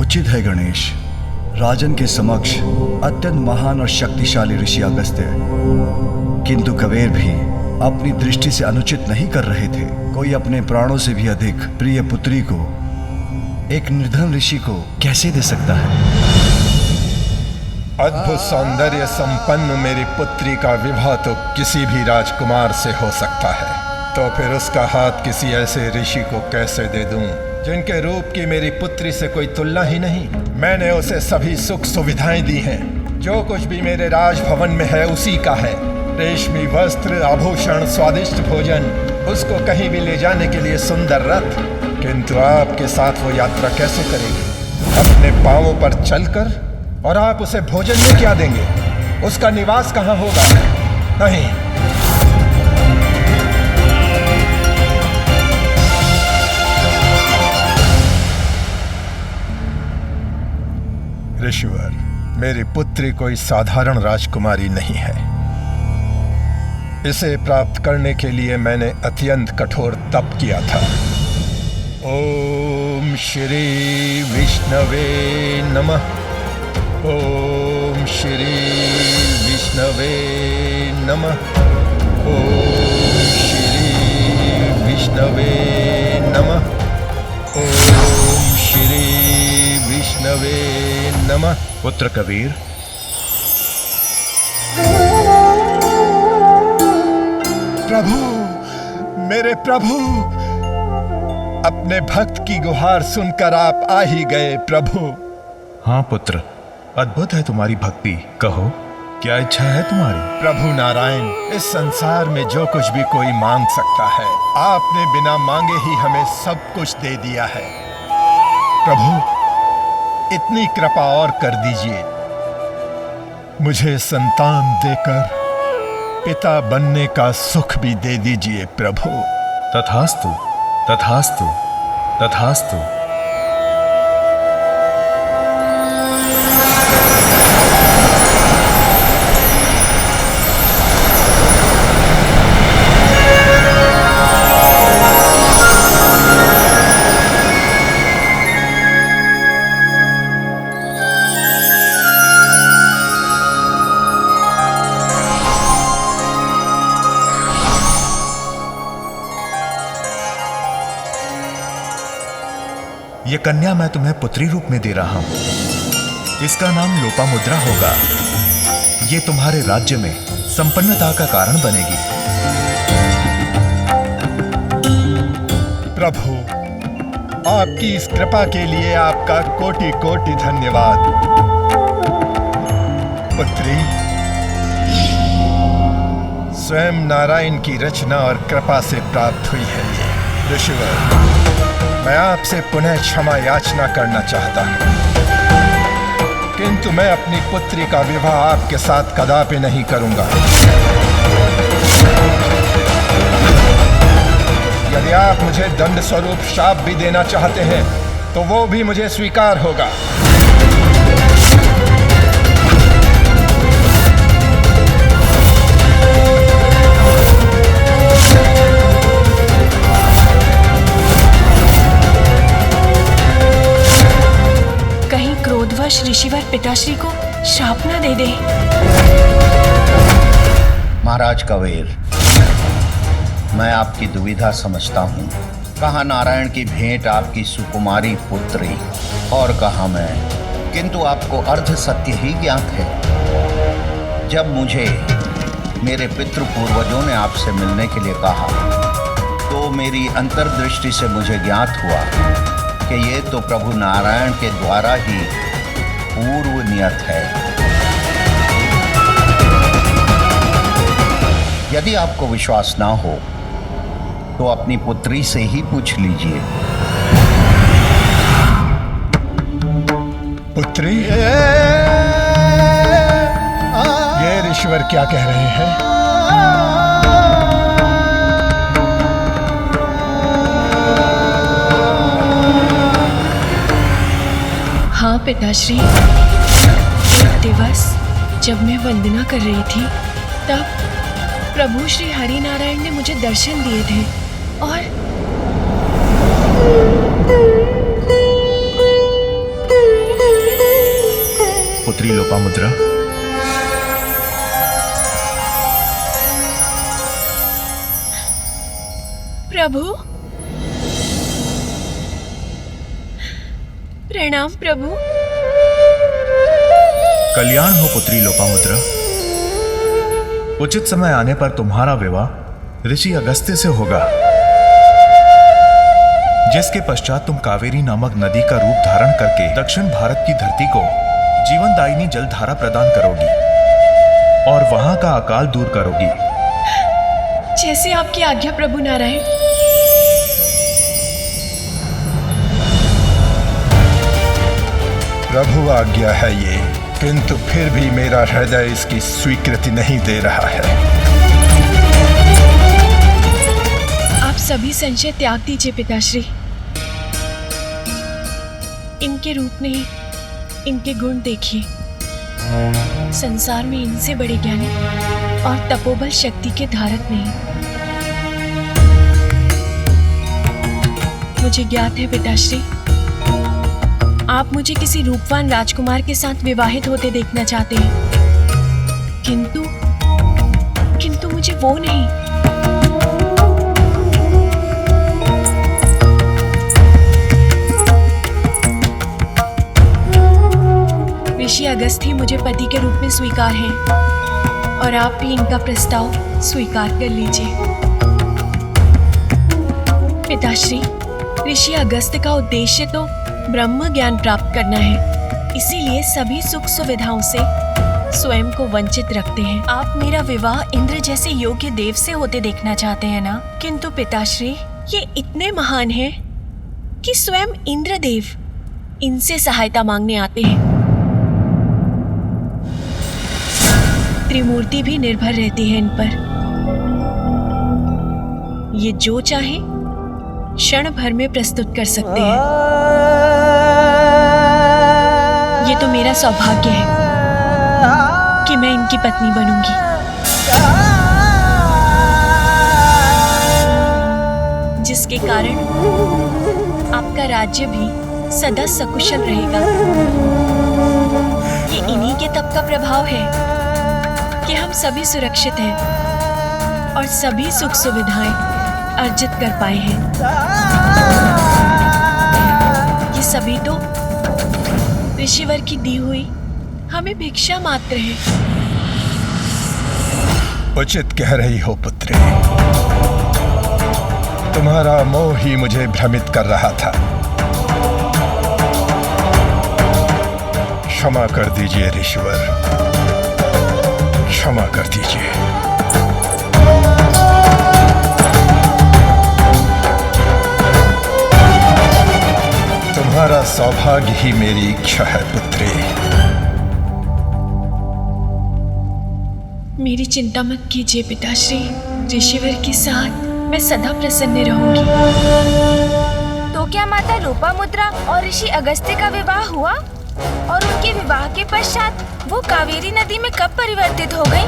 उचित है गणेश। राजन के समक्ष अत्यंत महान और शक्तिशाली ऋषि अगस्त्य, किंतु कबीर भी अपनी दृष्टि से अनुचित नहीं कर रहे थे। कोई अपने प्राणों से भी अधिक प्रिय पुत्री को एक निर्धन ऋषि को कैसे दे सकता है? अद्भुत सौंदर्य संपन्न मेरी पुत्री का विवाह तो किसी भी राजकुमार से हो सकता है, तो फिर उसका हाथ किसी ऐसे ऋषि को कैसे दे दूं जिनके रूप की मेरी पुत्री से कोई तुलना ही नहीं। मैंने उसे सभी सुख सुविधाएं दी हैं। जो कुछ भी मेरे राजभवन में है उसी का है। रेशमी वस्त्र, आभूषण, स्वादिष्ट भोजन, उसको कहीं भी ले जाने के लिए सुंदर रथ। किंतु आपके साथ वो यात्रा कैसे करेगी? अपने पांवों पर चलकर? और आप उसे भोजन में क्या देंगे? उसका निवास कहाँ होगा? नहीं, मेरी पुत्री कोई साधारण राजकुमारी नहीं है। इसे प्राप्त करने के लिए मैंने अत्यंत कठोर तप किया था। ओम श्री विष्णवे नमः। ओम श्री विष्णवे नमः। ओम श्री विष्णवे नमः। ओम श्री विष्णवे नमः। पुत्र कबीर, प्रभु, मेरे प्रभु, अपने भक्त की गुहार सुनकर आप आ ही गए प्रभु। हाँ पुत्र, अद्भुत है तुम्हारी भक्ति। कहो, क्या इच्छा है तुम्हारी? प्रभु नारायण, इस संसार में जो कुछ भी कोई मांग सकता है, आपने बिना मांगे ही हमें सब कुछ दे दिया है। प्रभु, इतनी कृपा और कर दीजिए, मुझे संतान देकर पिता बनने का सुख भी दे दीजिए प्रभु। तथास्तु, तथास्तु, तथास्तु। ये कन्या मैं तुम्हें पुत्री रूप में दे रहा हूं। इसका नाम लोपामुद्रा होगा। ये तुम्हारे राज्य में संपन्नता का कारण बनेगी। प्रभु, आपकी इस कृपा के लिए आपका कोटि कोटि धन्यवाद। पुत्री, स्वयं नारायण की रचना और कृपा से प्राप्त हुई है ये। ऋषिवर, मैं आपसे पुनः क्षमा याचना करना चाहता हूं, किंतु मैं अपनी पुत्री का विवाह आपके साथ कदापि नहीं करूंगा। यदि आप मुझे दंड स्वरूप शाप भी देना चाहते हैं तो वो भी मुझे स्वीकार होगा। क्रोधवश ऋषिवर पिताश्री को श्राप न दे दे। महाराज कबीर, मैं आपकी दुविधा समझता हूँ। कहा नारायण की भेंट आपकी सुकुमारी पुत्री और कहा मैं, किंतु आपको अर्ध सत्य ही ज्ञात है। जब मुझे मेरे पितृ पूर्वजों ने आपसे मिलने के लिए कहा तो मेरी अंतर्दृष्टि से मुझे ज्ञात हुआ कि ये तो प्रभु नारायण के द्वारा ही पूर्व नियत है। यदि आपको विश्वास ना हो तो अपनी पुत्री से ही पूछ लीजिए। पुत्री, ये ऋषिवर क्या कह रहे हैं? हाँ पिताश्री, एक दिवस जब मैं वंदना कर रही थी तब प्रभु श्री हरि नारायण ने मुझे दर्शन दिए थे और पुत्री लोपामुद्रा, प्रभु, प्रणाम प्रभु। कल्याण हो पुत्री लोपामुद्रा। उचित समय आने पर तुम्हारा विवाह ऋषि अगस्त्य से होगा, जिसके पश्चात तुम कावेरी नामक नदी का रूप धारण करके दक्षिण भारत की धरती को जीवनदायिनी जलधारा प्रदान करोगी और वहां का अकाल दूर करोगी। जैसे आपकी आज्ञा प्रभु नारायण। प्रभु आज्ञा है ये, किंतु फिर भी मेरा हृदय इसकी स्वीकृति नहीं दे रहा है। आप सभी संशय त्याग दीजिए पिताश्री। इनके रूप नहीं, इनके गुण देखिए। संसार में इनसे बड़े ज्ञानी और तपोबल शक्ति के धारक नहीं। मुझे ज्ञात है पिताश्री, आप मुझे किसी रूपवान राजकुमार के साथ विवाहित होते देखना चाहते हैं, किंतु मुझे वो नहीं। ऋषि अगस्त ही मुझे पति के रूप में स्वीकार हैं, और आप भी इनका प्रस्ताव स्वीकार कर लीजिए। पिताश्री, ऋषि अगस्त का उद्देश्य तो ब्रह्म ज्ञान प्राप्त करना है, इसीलिए सभी सुख सुविधाओं से स्वयं को वंचित रखते हैं। आप मेरा विवाह इंद्र जैसे योग्य देव से होते देखना चाहते हैं ना? किंतु पिताश्री, ये इतने महान हैं कि स्वयं इंद्रदेव इनसे सहायता मांगने आते हैं। त्रिमूर्ति भी निर्भर रहती है इन पर। ये जो चाहे क्षण भर में प्रस्तुत कर सकते हैं। ये तो मेरा सौभाग्य है कि मैं इनकी पत्नी बनूंगी। जिसके कारण आपका राज्य भी सदा सकुशल रहेगा। ये इन्हीं के तप का प्रभाव है कि हम सभी सुरक्षित हैं और सभी सुख सुविधाएं अर्जित कर पाए हैं। ये सभी तो ऋषिवर की दी हुई हमें भिक्षा मात्र है। उचित कह रही हो पुत्री, तुम्हारा मोह ही मुझे भ्रमित कर रहा था। क्षमा कर दीजिए ऋषिवर, क्षमा कर दीजिए। तुम्हारा सौभाग्य ही मेरी इच्छा है पुत्री। मेरी चिंता मत कीजिए पिताश्री, ऋषिवर के साथ मैं सदा प्रसन्न रहूंगी। तो क्या माता लोपामुद्रा और ऋषि अगस्त्य का विवाह हुआ? और उनके विवाह के पश्चात वो कावेरी नदी में कब परिवर्तित हो गई?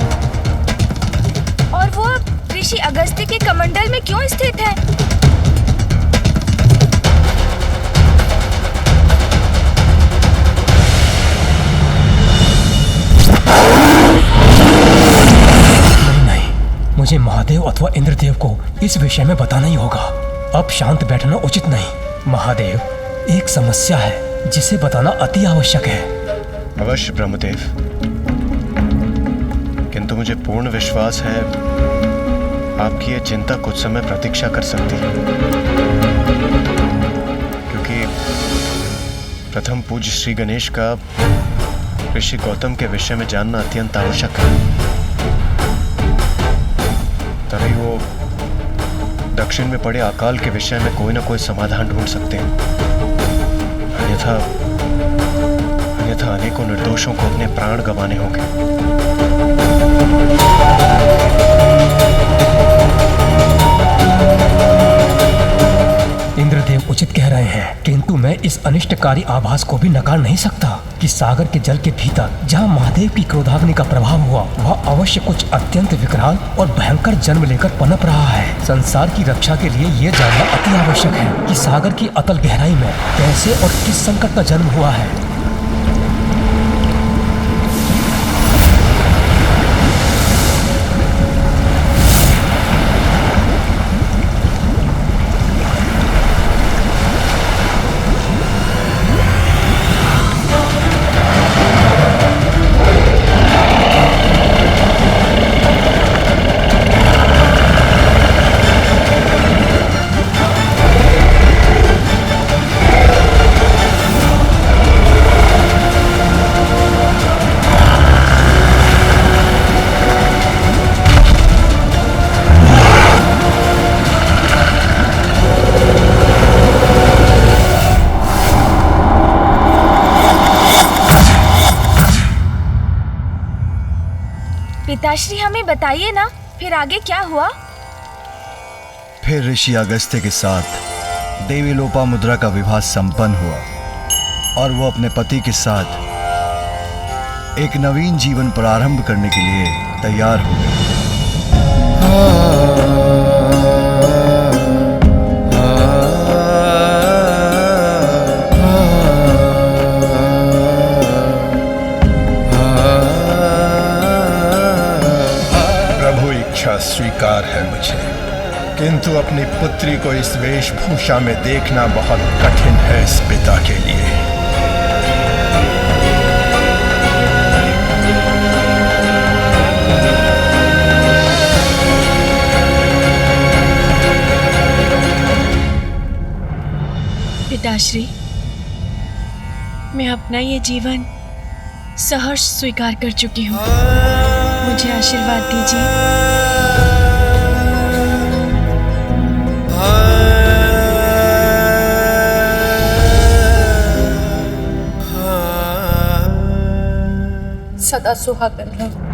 और वो ऋषि अगस्त्य के कमंडल में क्यों स्थित है? मुझे महादेव अथवा इंद्रदेव को इस विषय में बताना ही होगा। अब शांत बैठना उचित नहीं। महादेव, एक समस्या है जिसे बताना अति आवश्यक है। अवश्य ब्रह्मदेव, किंतु मुझे पूर्ण विश्वास है आपकी ये चिंता कुछ समय प्रतीक्षा कर सकती है, क्योंकि प्रथम पूज्य श्री गणेश का ऋषि गौतम के विषय में जानना अत्यंत आवश्यक है। तभी वो दक्षिण में पड़े अकाल के विषय में कोई ना कोई समाधान ढूंढ सकते हैं। अन्यथा अनेकों निर्दोषों को अपने प्राण गंवाने होंगे। इंद्रदेव उचित कह रहे हैं, किंतु मैं इस अनिष्टकारी आभास को भी नकार नहीं सकता कि सागर के जल के भीतर जहाँ महादेव की क्रोधाग्नि का प्रभाव हुआ, वह अवश्य कुछ अत्यंत विकराल और भयंकर जन्म लेकर पनप रहा है। संसार की रक्षा के लिए ये जानना अति आवश्यक है कि सागर की अतल गहराई में कैसे और किस संकट का जन्म हुआ है। पिताश्री, हमें बताइए ना, फिर आगे क्या हुआ? फिर ऋषि अगस्त्य के साथ देवी लोपामुद्रा का विवाह संपन्न हुआ और वो अपने पति के साथ एक नवीन जीवन प्रारंभ करने के लिए तैयार हो गए। प्रभु, इच्छा स्वीकार है मुझे, किंतु अपनी पुत्री को इस वेशभूषा में देखना बहुत कठिन है इस पिता के लिए। पिताश्री, मैं अपना ये जीवन सहर्ष स्वीकार कर चुकी हूँ। मुझे आशीर्वाद दीजिए। सदा सुहागन रहो।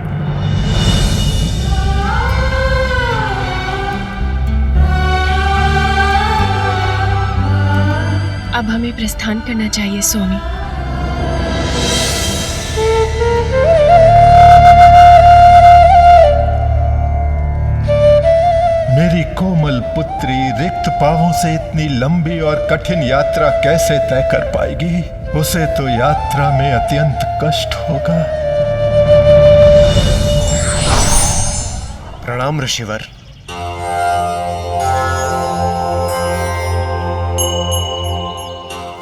अब हमें प्रस्थान करना चाहिए स्वामी। मेरी कोमल पुत्री रिक्त पांवों से इतनी लंबी और कठिन यात्रा कैसे तय कर पाएगी? उसे तो यात्रा में अत्यंत कष्ट होगा। प्रणाम ऋषिवर।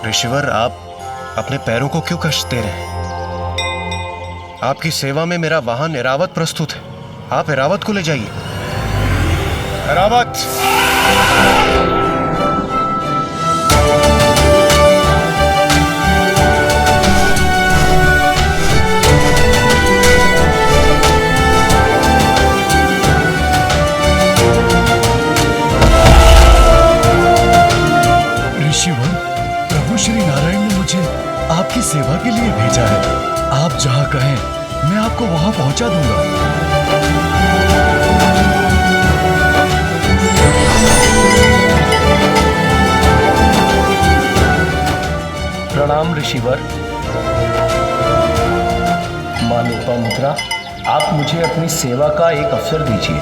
ऋषिवर, आप अपने पैरों को क्यों कष्ट दे रहे हैं? आपकी सेवा में मेरा वाहन ऐरावत प्रस्तुत है। आप ऐरावत को ले जाइए। ऐरावत! ऋषिवर, प्रभु श्री नारायण ने मुझे आपकी सेवा के लिए भेजा है। आप जहां कहें मैं आपको वहां पहुंचा दूंगा। प्रणाम ऋषिवर। मां लोपामुद्रा, आप मुझे अपनी सेवा का एक अवसर दीजिए।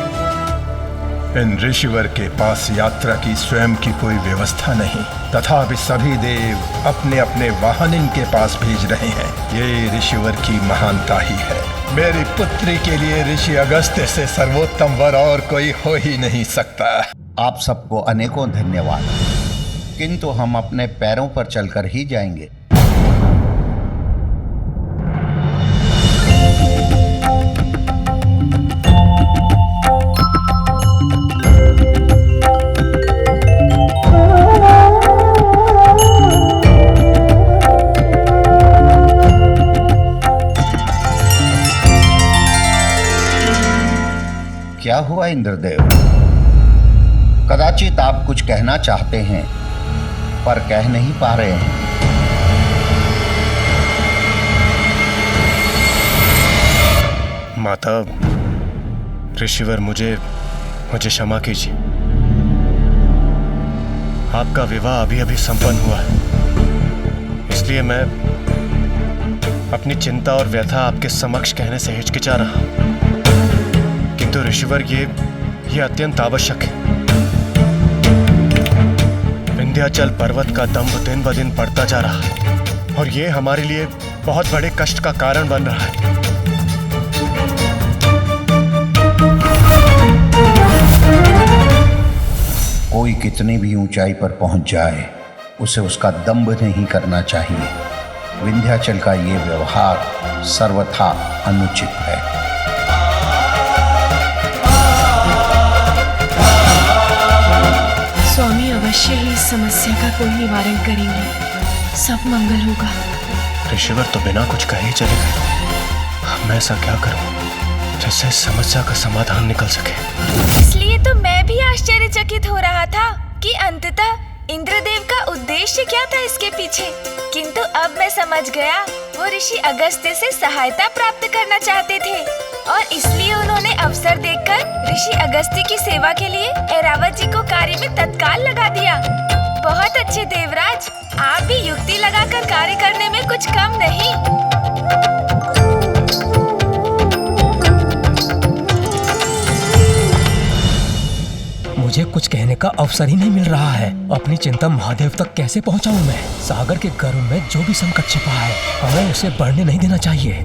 इन ऋषिवर के पास यात्रा की स्वयं की कोई व्यवस्था नहीं, तथापि सभी देव अपने अपने वाहन इनके पास भेज रहे हैं। ये ऋषिवर की महानता ही है। मेरी पुत्री के लिए ऋषि अगस्त्य से सर्वोत्तम वर और कोई हो ही नहीं सकता। आप सबको अनेकों धन्यवाद, किंतु हम अपने पैरों पर चलकर ही जाएंगे। क्या हुआ इंद्रदेव? कदाचित आप कुछ कहना चाहते हैं पर कह नहीं पा रहे हैं। माता, ऋषिवर, मुझे क्षमा कीजिए। आपका विवाह अभी अभी संपन्न हुआ है, इसलिए मैं अपनी चिंता और व्यथा आपके समक्ष कहने से हिचकिचा रहा हूं। किंतु ऋषिवर, ये अत्यंत आवश्यक है। विंध्याचल पर्वत का दंभ दिन ब दिन बढ़ता जा रहा है और ये हमारे लिए बहुत बड़े कष्ट का कारण बन रहा है। कोई कितनी भी ऊंचाई पर पहुंच जाए, उसे उसका दंभ नहीं करना चाहिए। विंध्याचल का ये व्यवहार सर्वथा अनुचित है। स्वामी अवश्य ही इस समस्या का कोई निवारण करेंगे। सब मंगल होगा। ऋषिवर तो बिना कुछ कहे ही चले गए। मैं ऐसा क्या करूं जिससे इस समस्या का समाधान निकल सके? इसलिए तो मैं भी आश्चर्यचकित हो रहा था कि अंततः इंद्रदेव का उद्देश्य क्या था इसके पीछे। किंतु अब मैं समझ गया, वो ऋषि अगस्त्य से सहायता प्राप्त करना चाहते थे और इसलिए उन्होंने अवसर देखकर ऋषि अगस्त्य की सेवा के लिए ऐरावत जी को कार्य में तत्काल लगा दिया। बहुत अच्छे देवराज, आप भी युक्ति लगाकर कार्य करने में कुछ कम नहीं। मुझे कुछ कहने का अवसर ही नहीं मिल रहा है। अपनी चिंता महादेव तक कैसे पहुंचाऊं मैं? सागर के गर्भ में जो भी संकट छिपा है, हमें उसे बढ़ने नहीं देना चाहिए।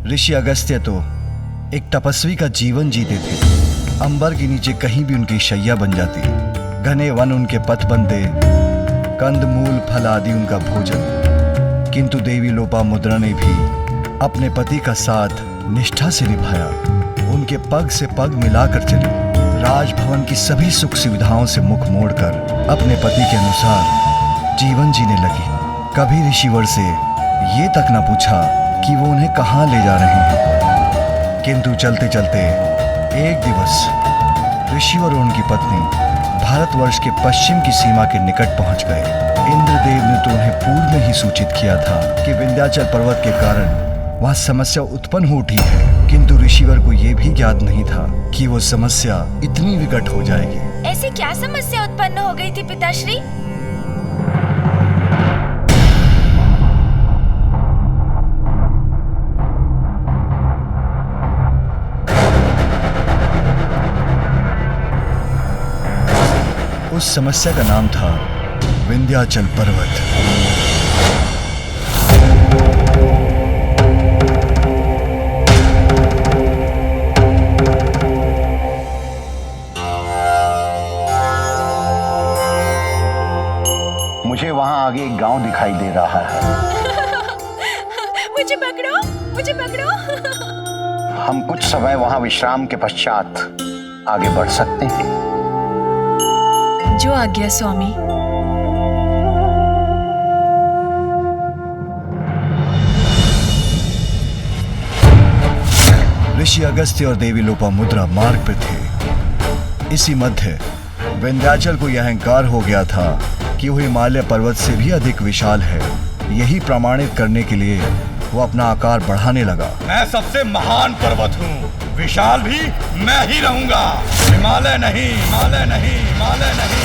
ऋषि अगस्त्य तो एक तपस्वी का जीवन जीते थे। अंबर के नीचे कहीं भी उनकी शैया बन जाती, घने वन उनके पथ बनते, कंद मूल फल आदि उनका भोजन। किंतु देवी लोपामुद्रा ने भी अपने पति का साथ निष्ठा से निभाया। उनके पग से पग मिलाकर चली, राजभवन की सभी सुख सुविधाओं से मुख मोड़कर अपने पति के अनुसार जीवन जीने लगी। कभी ऋषिवर से ये तक न पूछा कि वो उन्हें कहाँ ले जा रहे हैं। किंतु चलते चलते एक दिवस ऋषिवर और उनकी पत्नी भारतवर्ष के पश्चिम की सीमा के निकट पहुंच गए। इंद्रदेव ने तो उन्हें पूर्व में ही सूचित किया था कि विंध्याचल पर्वत के कारण वहां समस्या उत्पन्न हो उठी है, किंतु ऋषिवर को यह भी ज्ञात नहीं था कि वो समस्या इतनी विकट हो जाएगी। ऐसी क्या समस्या उत्पन्न हो गई थी पिताश्री? उस समस्या का नाम था विंध्याचल पर्वत। मुझे वहां आगे एक गांव दिखाई दे रहा है। मुझे पकड़ो, मुझे पकड़ो। हम कुछ समय वहां विश्राम के पश्चात आगे बढ़ सकते हैं। जो आज्ञा स्वामी। ऋषि अगस्त्य और देवी लोपामुद्रा मार्ग पर थे। इसी मध्य विंध्याचल को यह अहंकार हो गया था कि वो हिमालय पर्वत से भी अधिक विशाल है। यही प्रमाणित करने के लिए वो अपना आकार बढ़ाने लगा। मैं सबसे महान पर्वत हूँ, विशाल भी मैं ही रहूंगा। हिमालय नहीं, हिमालय नहीं, हिमालय नहीं।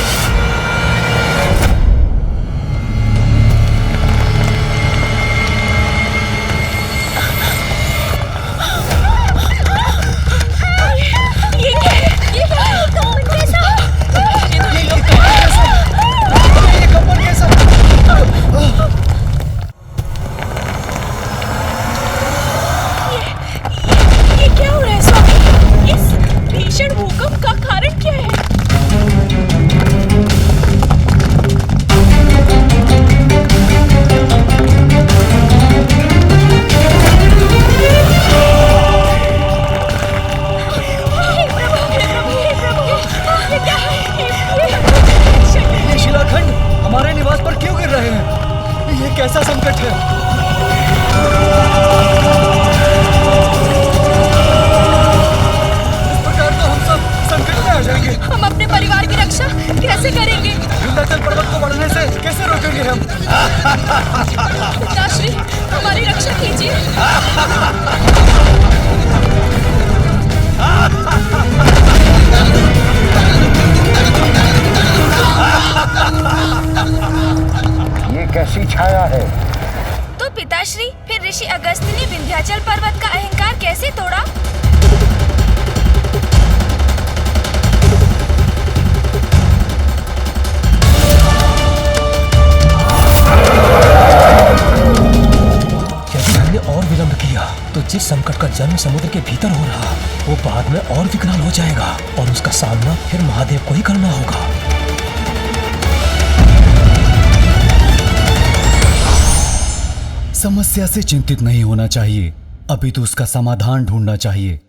भूकंप का कारण क्या है? ये शिलाखंड हमारे निवास पर क्यों गिर रहे हैं? ये कैसा संकट है? हम अपने परिवार की रक्षा कैसे करेंगे? विंध्याचल पर्वत को बढ़ने से कैसे रोकेंगे हम? पिताश्री, हमारी रक्षा कीजिए। ये कैसी छाया है? तो पिताश्री, फिर ऋषि अगस्त्य ने विंध्याचल पर्वत का अहंकार कैसे तोड़ा? जिसका जन्म समुद्र के भीतर हो रहा, वो बाद में और विकराल हो जाएगा और उसका सामना फिर महादेव को ही करना होगा। समस्या से चिंतित नहीं होना चाहिए, अभी तो उसका समाधान ढूंढना चाहिए।